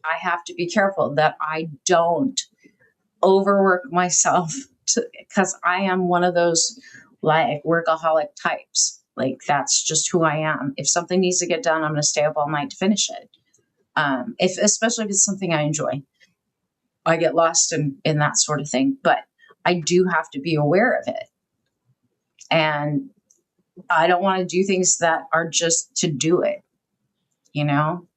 I have to be careful that I don't overwork myself because I am one of those like workaholic types. Like that's just who I am. If something needs to get done, I'm going to stay up all night to finish it. If especially if it's something I enjoy, I get lost in that sort of thing. But I do have to be aware of it, and I don't want to do things that are just to do it. You know,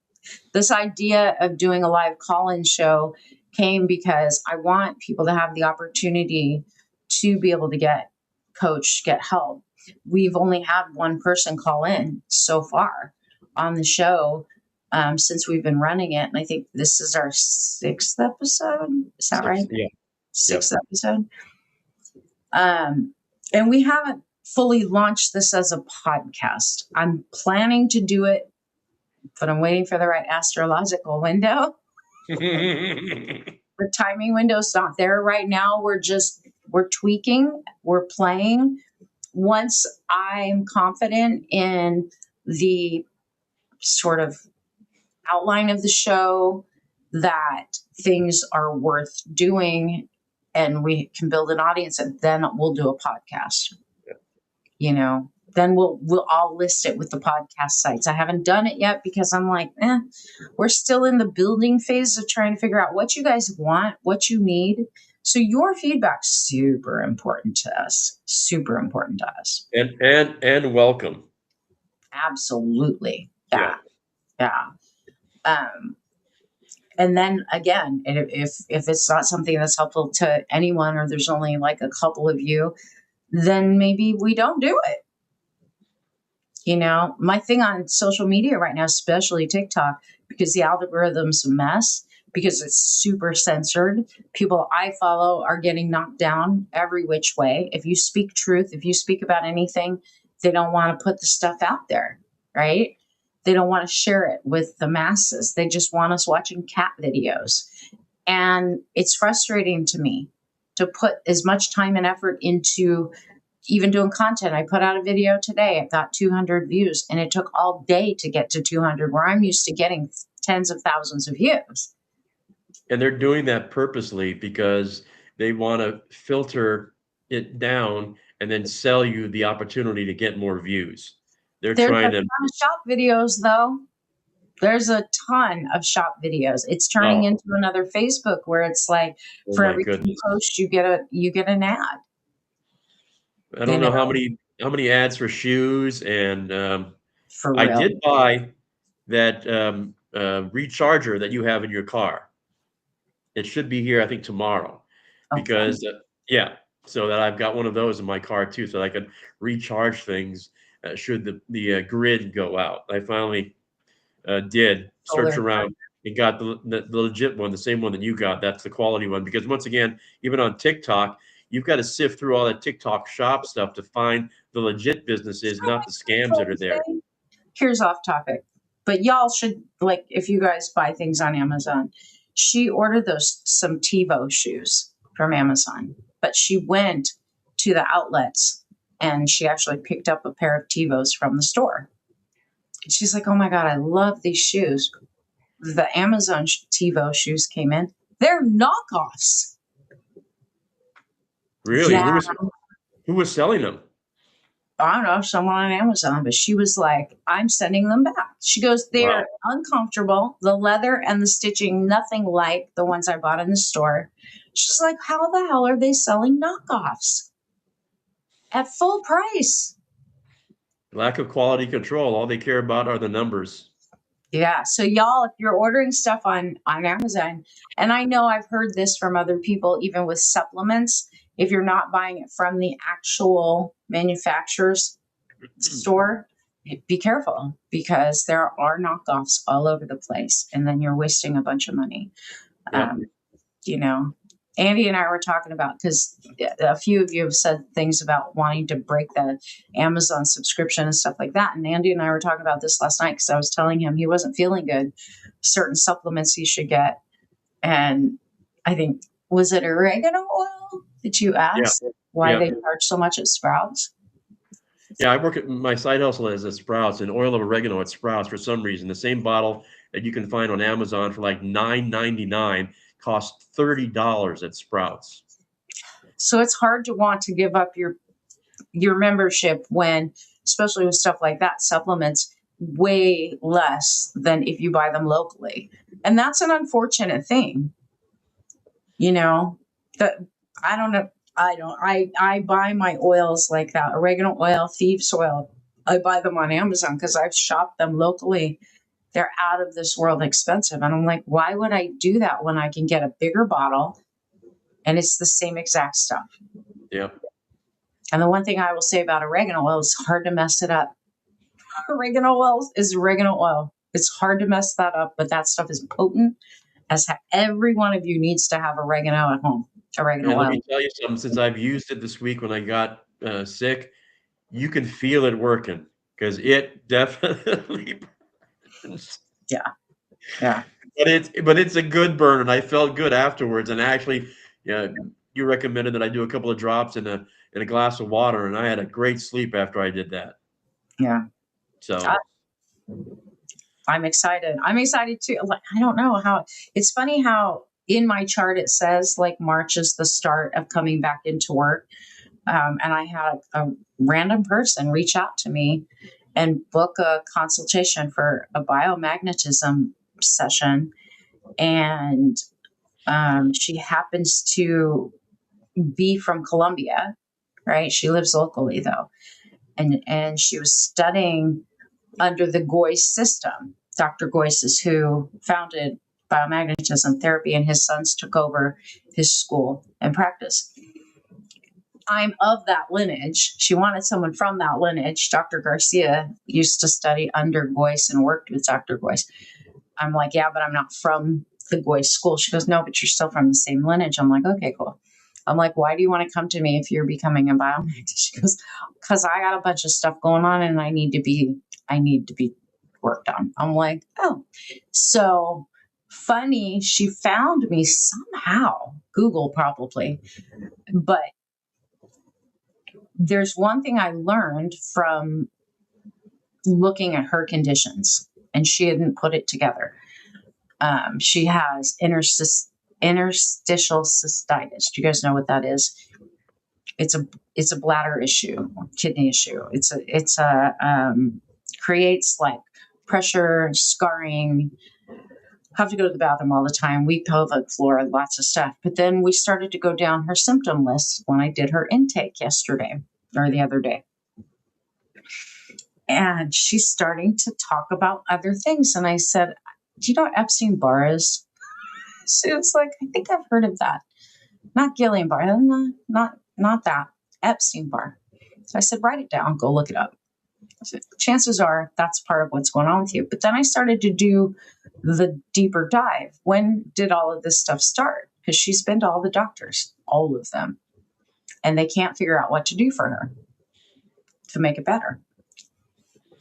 this idea of doing a live call-in show came because I want people to have the opportunity to be able to get coached, get help. We've only had one person call in so far on the show since we've been running it. And I think this is our sixth episode. Is that Six, right? yeah. Sixth Yep. episode. And we haven't fully launched this as a podcast. I'm planning to do it, but I'm waiting for the right astrological window. The timing window's not there right now. We're tweaking, we're playing. Once I'm confident in the sort of outline of the show, that things are worth doing and we can build an audience, and then we'll do a podcast. You know, then we'll all list it with the podcast sites. I haven't done it yet because I'm like, we're still in the building phase of trying to figure out what you guys want, what you need. So your feedback's super important to us. Super important to us. And welcome. Absolutely. Yeah. Yeah. Um, and then again, if it's not something that's helpful to anyone, or there's only like a couple of you, then maybe we don't do it. You know, my thing on social media right now, especially TikTok, because the algorithm's a mess, because it's super censored. People I follow are getting knocked down every which way. If you speak truth, if you speak about anything, they don't want to put the stuff out there, right? They don't want to share it with the masses. They just want us watching cat videos. And it's frustrating to me to put as much time and effort into even doing content. I put out a video today. It got 200 views, and it took all day to get to 200, where I'm used to getting tens of thousands of views. And they're doing that purposely because they want to filter it down and then sell you the opportunity to get more views. They're There's a trying ton to, of shop videos, though. There's a ton of shop videos. It's turning oh, into another Facebook where it's like oh for my every you goodness. post, you get an ad. I You don't know know, how many ads for shoes, and for I real. did buy that recharger that you have in your car. It should be here, I think, tomorrow, Okay. because yeah, so that I've got one of those in my car too, so that I could recharge things should the grid go out. I finally did search Solar. around and got the legit one, the same one that you got. That's the quality one, because once again, even on TikTok, you've got to sift through all that TikTok shop stuff to find the legit businesses, not the scams that are there. Here's off topic, but y'all should, like, if you guys buy things on Amazon, she ordered some TiVo shoes from Amazon, but she went to the outlets and she actually picked up a pair of TiVos from the store. She's like, oh my God, I love these shoes. The Amazon TiVo shoes came in. They're knockoffs. Really, Yeah. who was selling them? I don't know, someone on Amazon, but she was like, I'm sending them back. She goes, Wow. they're uncomfortable. The leather and the stitching, nothing like the ones I bought in the store. She's like, how the hell are they selling knockoffs at full price? Lack of quality control. All they care about are the numbers. Yeah. So y'all, if you're ordering stuff on Amazon, and I know I've heard this from other people, even with supplements, if you're not buying it from the actual manufacturer's store, be careful, because there are knockoffs all over the place, and then you're wasting a bunch of money. Yep. You know, Andy and I were talking about, because a few of you have said things about wanting to break the Amazon subscription and stuff like that. And Andy and I were talking about this last night, because I was telling him he wasn't feeling good, certain supplements he should get. And I think, was it oregano oil that you asked why they charge so much at Sprouts? Yeah, I work at my side hustle is at Sprouts, and oil of oregano at Sprouts for some reason. The same bottle that you can find on Amazon for like $9.99 costs $30 at Sprouts. So it's hard to want to give up your membership when, especially with stuff like that, supplements way less than if you buy them locally. And that's an unfortunate thing. That I don't know. I buy my oils like that, oregano oil, thieves oil. I buy them on Amazon because I've shopped them locally. They're out of this world expensive. And I'm like, why would I do that when I can get a bigger bottle and it's the same exact stuff? Yeah. And the one thing I will say about oregano oil is hard to mess it up. Oregano oil is oregano oil. It's hard to mess that up, but that stuff is potent. Every one of you needs to have oregano at home. Oregano And oil. let me tell you something, since I've used it this week when I got sick, you can feel it working, because it definitely burns. Yeah. Yeah. But it's a good burn, and I felt good afterwards. And actually, yeah, you recommended that I do a couple of drops in a glass of water, and I had a great sleep after I did that. Yeah. So I'm excited. I'm excited too. I don't know how. It's funny how in my chart it says like March is the start of coming back into work. And I had a random person reach out to me and book a consultation for a biomagnetism session. And she happens to be from Colombia, right? She lives locally though. And she was studying under the Goy system. Dr. Goyce is who founded biomagnetism therapy, and his sons took over his school and practice. I'm of that lineage. She wanted someone from that lineage. Dr. Garcia used to study under Goyce and worked with Dr. Goyce. I'm like, yeah, but I'm not from the Goyce school. She goes, no, but you're still from the same lineage. I'm like, okay, cool. I'm like, why do you want to come to me if you're becoming a biomagnetist? She goes, because I got a bunch of stuff going on and I need to be worked on. I'm like, oh, so funny. She found me somehow, Google probably, but there's one thing I learned from looking at her conditions, and she hadn't put it together. She has interstitial cystitis. Do you guys know what that is? It's a bladder issue, kidney issue. It's creates like pressure, scarring. Have to go to the bathroom all the time. Weak pelvic floor, lots of stuff. But then we started to go down her symptom list when I did her intake yesterday or the other day. And she's starting to talk about other things. And I said, do you know what Epstein-Barr is? She was like, I think I've heard of that. Not Guillain-Barre, not that. Epstein-Barr. So I said, write it down, go look it up. So chances are that's part of what's going on with you. But then I started to do the deeper dive. When did all of this stuff start? Because she's been to all the doctors, all of them, and they can't figure out what to do for her to make it better.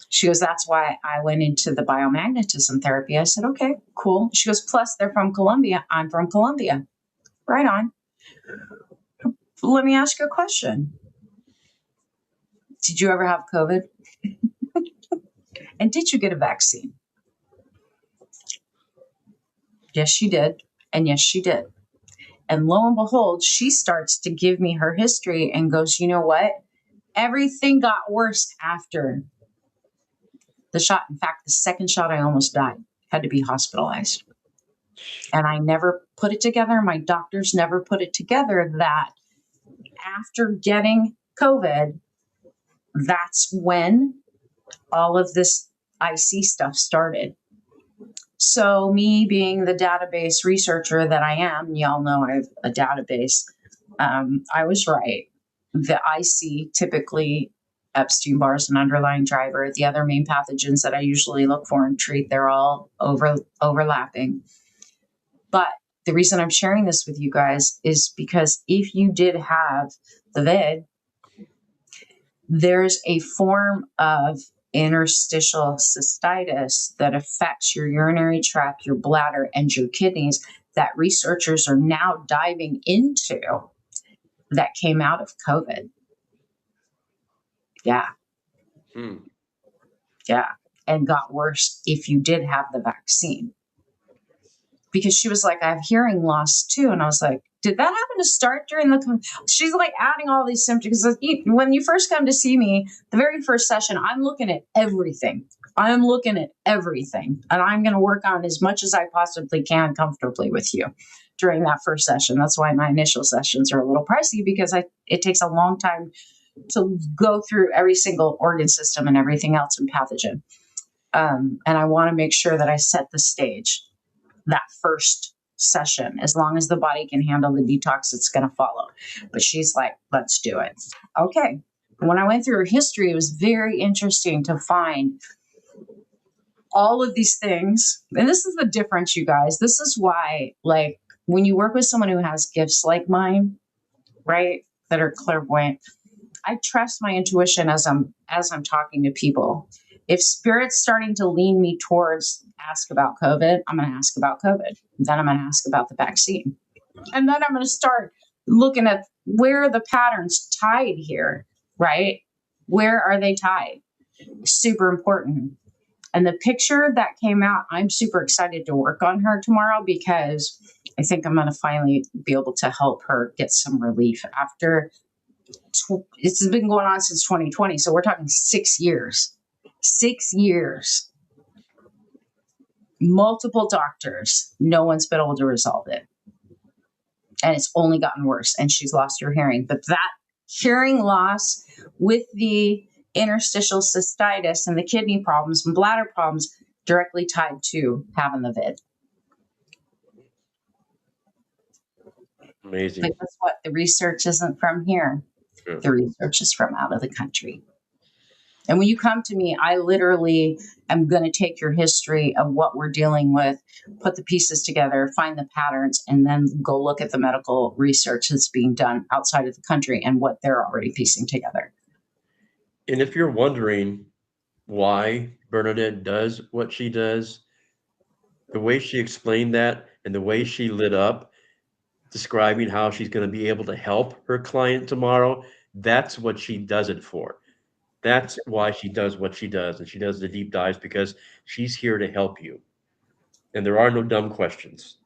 She goes, that's why I went into the biomagnetism therapy. I said, okay, cool. She goes, plus they're from Colombia. I'm from Colombia. Right on. Let me ask you a question. Did you ever have COVID? And did you get a vaccine? Yes, she did. And yes, she did. And lo and behold, she starts to give me her history and goes, you know what? Everything got worse after the shot. In fact, the second shot, I almost died, had to be hospitalized. And I never put it together. My doctors never put it together that after getting COVID, that's when all of this IC stuff started. So me being the database researcher that I am, y'all know I have a database. I was right. The IC typically Epstein-Barr is an underlying driver. The other main pathogens that I usually look for and treat, they're all overlapping. But the reason I'm sharing this with you guys is because if you did have the vid, there's a form of interstitial cystitis that affects your urinary tract, your bladder, and your kidneys that researchers are now diving into that came out of COVID. Yeah. Yeah. And got worse if you did have the vaccine. Because she was like, I have hearing loss too. And I was like, did that happen to start during the, she's like adding all these symptoms. When you first come to see me, the very first session, I'm looking at everything. I'm looking at everything. And I'm going to work on as much as I possibly can comfortably with you during that first session. That's why my initial sessions are a little pricey, because it takes a long time to go through every single organ system and everything else and pathogen. And I want to make sure that I set the stage that first session. As long as the body can handle the detox, it's going to follow. But she's like, let's do it. Okay. When I went through her history, it was very interesting to find all of these things. And this is the difference, you guys. This is why, like, when you work with someone who has gifts like mine, right, that are clairvoyant, I trust my intuition as I'm talking to people. If spirit's starting to lean me towards ask about COVID, I'm going to ask about COVID. Then I'm going to ask about the vaccine. And then I'm going to start looking at where are the patterns tied here, right? Where are they tied? Super important. And the picture that came out, I'm super excited to work on her tomorrow, because I think I'm going to finally be able to help her get some relief after it's been going on since 2020. So we're talking 6 years. 6 years. Multiple doctors. No one's been able to resolve it. And it's only gotten worse. And she's lost her hearing. But that hearing loss with the interstitial cystitis and the kidney problems and bladder problems directly tied to having the vid. Amazing. But guess what? The research isn't from here. Yeah. The research is from out of the country. And when you come to me, I literally am going to take your history of what we're dealing with, put the pieces together, find the patterns, and then go look at the medical research that's being done outside of the country and what they're already piecing together. And if you're wondering why Bernadette does what she does, the way she explained that and the way she lit up, describing how she's going to be able to help her client tomorrow, that's what she does it for. That's why she does what she does. And she does the deep dives because she's here to help you. And there are no dumb questions.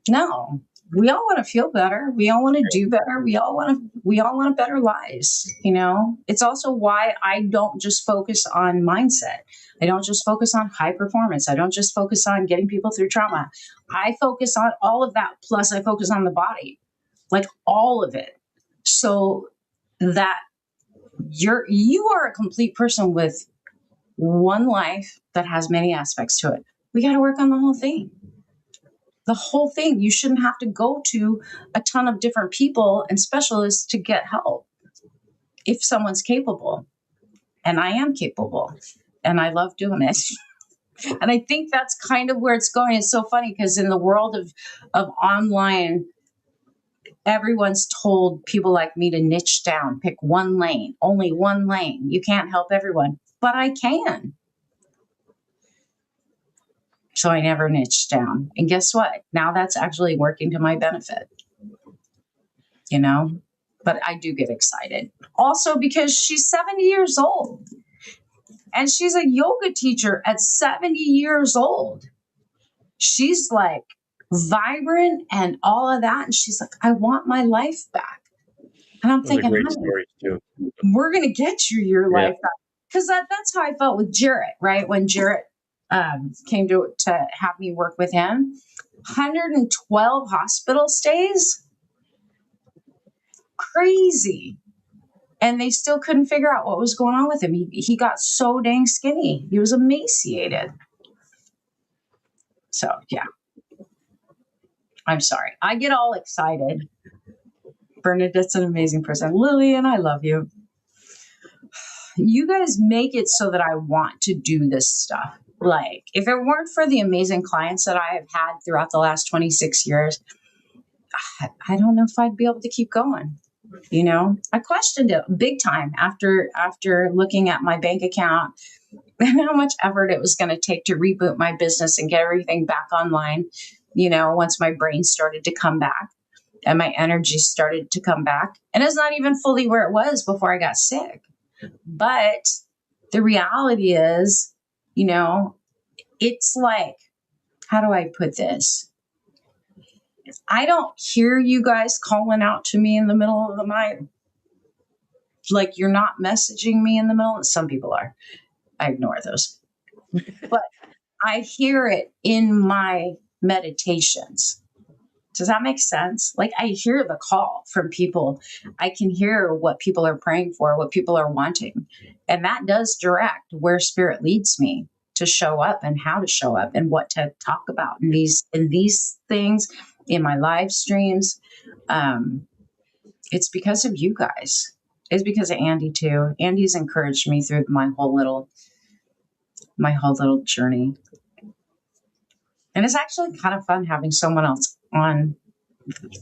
No, we all want to feel better. We all want to do better. We all want better lives. You know, it's also why I don't just focus on mindset. I don't just focus on high performance. I don't just focus on getting people through trauma. I focus on all of that. Plus I focus on the body, like all of it. So that you are a complete person with one life that has many aspects to it. We got to work on the whole thing. The whole thing. You shouldn't have to go to a ton of different people and specialists to get help if someone's capable. And I am capable. And I love doing it. And I think that's kind of where it's going. It's so funny because in the world of online, everyone's told people like me to niche down, pick one lane, only one lane. You can't help everyone, but I can. So I never niched down. And guess what? Now that's actually working to my benefit, you know, but I do get excited. Also because she's 70 years old and she's a yoga teacher at 70 years old. She's like vibrant and all of that. And she's like, I want my life back. And I'm thinking, great stories too. We're going to get you your life back. Because that's how I felt with Jarrett, right? When Jarrett came to have me work with him, 112 hospital stays. Crazy. And they still couldn't figure out what was going on with him. He got so dang skinny. He was emaciated. So, yeah. I'm sorry. I get all excited. Bernadette's an amazing person. Lillian, I love you. you guys make it so that I want to do this stuff. Like, if it weren't for the amazing clients that I have had throughout the last 26 years, I don't know if I'd be able to keep going. You know, I questioned it big time after looking at my bank account and how much effort it was going to take to reboot my business and get everything back online. You know, once my brain started to come back and my energy started to come back, and it's not even fully where it was before I got sick. But the reality is, you know, it's like, how do I put this? I don't hear you guys calling out to me in the middle of the night. Like, you're not messaging me in the middle. Some people are. I ignore those. But I hear it in my meditations. Does that make sense? Like, I hear the call from people. I can hear what people are praying for, what people are wanting. And that does direct where spirit leads me to show up and how to show up and what to talk about in these things, in my live streams. It's because of you guys. It's because of Andy too. Andy's encouraged me through my whole little journey. And it's actually kind of fun having someone else on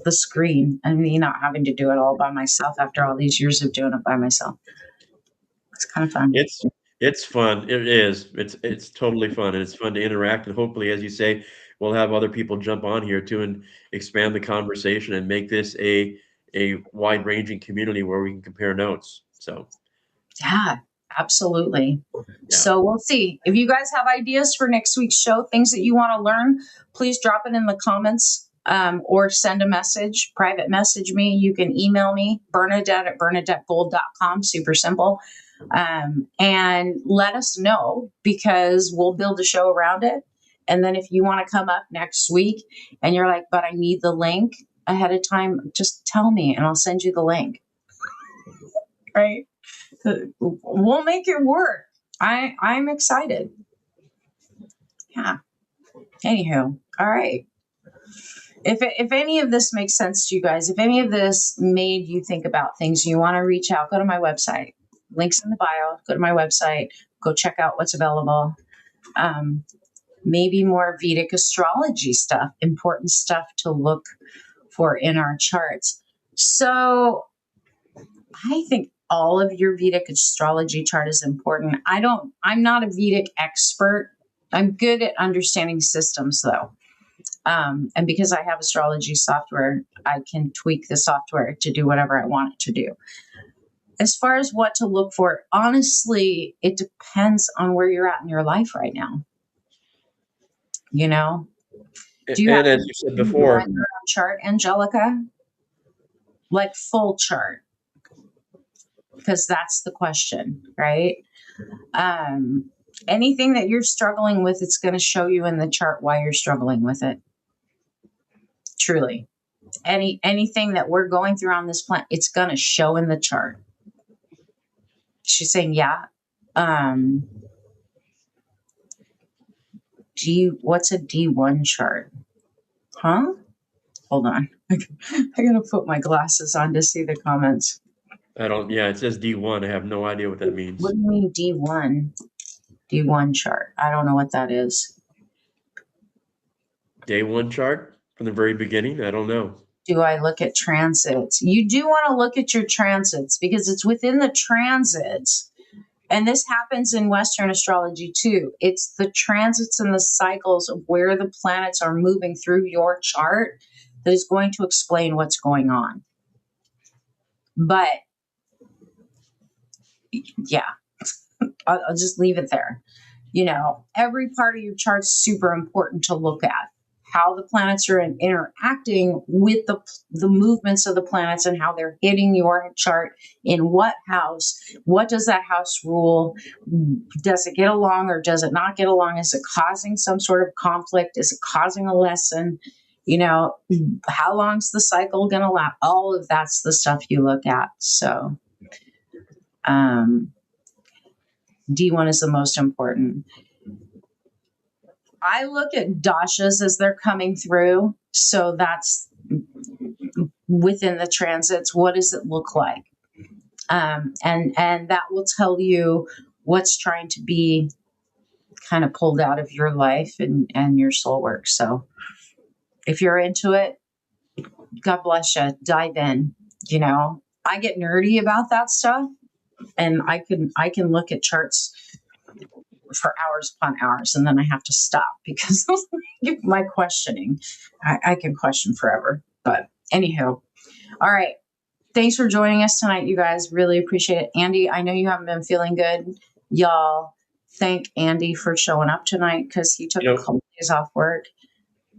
the screen and me not having to do it all by myself after all these years of doing it by myself. It's kind of fun. It's fun. It is. It's totally fun, and it's fun to interact. And hopefully, as you say, we'll have other people jump on here too and expand the conversation and make this a wide ranging community where we can compare notes. So Yeah, absolutely. yeah. So we'll see. If you guys have ideas for next week's show, things that you want to learn, please drop it in the comments, or send a message, private message me. You can email me, Bernadette@BernadetteGold.com. Super simple. And let us know, because we'll build a show around it. And then if you want to come up next week and you're like, but I need the link ahead of time, just tell me and I'll send you the link. Right? We'll make it work. I'm excited. Yeah. Anywho, all right. If any of this makes sense to you guys, if any of this made you think about things, you want to reach out, go to my website. Links in the bio. Go to my website. Go check out what's available. Maybe more Vedic astrology stuff, important stuff to look for in our charts. So I think all of your Vedic astrology chart is important. I'm not a Vedic expert. I'm good at understanding systems though. And because I have astrology software, I can tweak the software to do whatever I want it to do. As far as what to look for, honestly, it depends on where you're at in your life right now. You know? Do you And have as you said before, your chart, Angelica? Like full chart? Because that's the question, right? Anything that you're struggling with, it's going to show you in the chart why you're struggling with it. Truly. Anything that we're going through on this planet, it's going to show in the chart. She's saying, yeah. What's a D1 chart? Huh? Hold on. I gotta put my glasses on to see the comments. it says D1. I have no idea what that means. What do you mean D1? D1 chart. I don't know what that is. Day one chart from the very beginning? I don't know. Do I look at transits? You do want to look at your transits because it's within the transits. And this happens in Western astrology too. It's the transits and the cycles of where the planets are moving through your chart that is going to explain what's going on. But yeah, I'll just leave it there. You know, every part of your chart's super important to look at. How the planets are interacting with the movements of the planets and how they're hitting your chart in what house. What does that house rule? Does it get along or does it not get along? Is it causing some sort of conflict? Is it causing a lesson? You know, how long's the cycle going to last? All of that's the stuff you look at. So D1 is the most important. I look at dashas as they're coming through. So that's within the transits. What does it look like? And that will tell you what's trying to be kind of pulled out of your life and your soul work. So if you're into it, God bless you. Dive in. I get nerdy about that stuff, and I can look at charts for hours upon hours, and then I have to stop because my questioning. I can question forever. But anywho, all right. Thanks for joining us tonight, you guys. Really appreciate it. Andy, I know you haven't been feeling good. Y'all, thank Andy for showing up tonight because he took a couple days off work.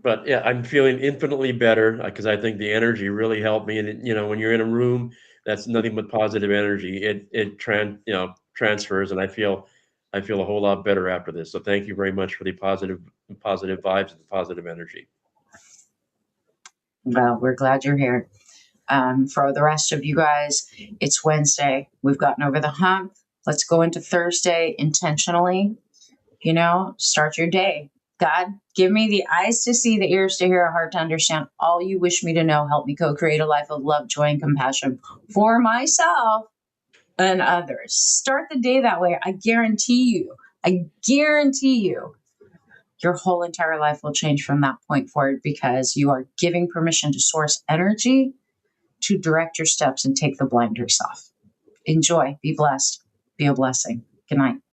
But yeah, I'm feeling infinitely better because I think the energy really helped me. And when you're in a room that's nothing but positive energy, it transfers, and I feel a whole lot better after this. So thank you very much for the positive vibes and the positive energy. Well, we're glad you're here. For the rest of you guys, it's Wednesday. We've gotten over the hump. Let's go into Thursday intentionally. Start your day. God, give me the eyes to see, the ears to hear, a heart to understand all you wish me to know. Help me co-create a life of love, joy, and compassion for myself and others. Start the day that way. I guarantee you, your whole entire life will change from that point forward because you are giving permission to source energy to direct your steps and take the blinders off. Enjoy. Be blessed. Be a blessing. Good night.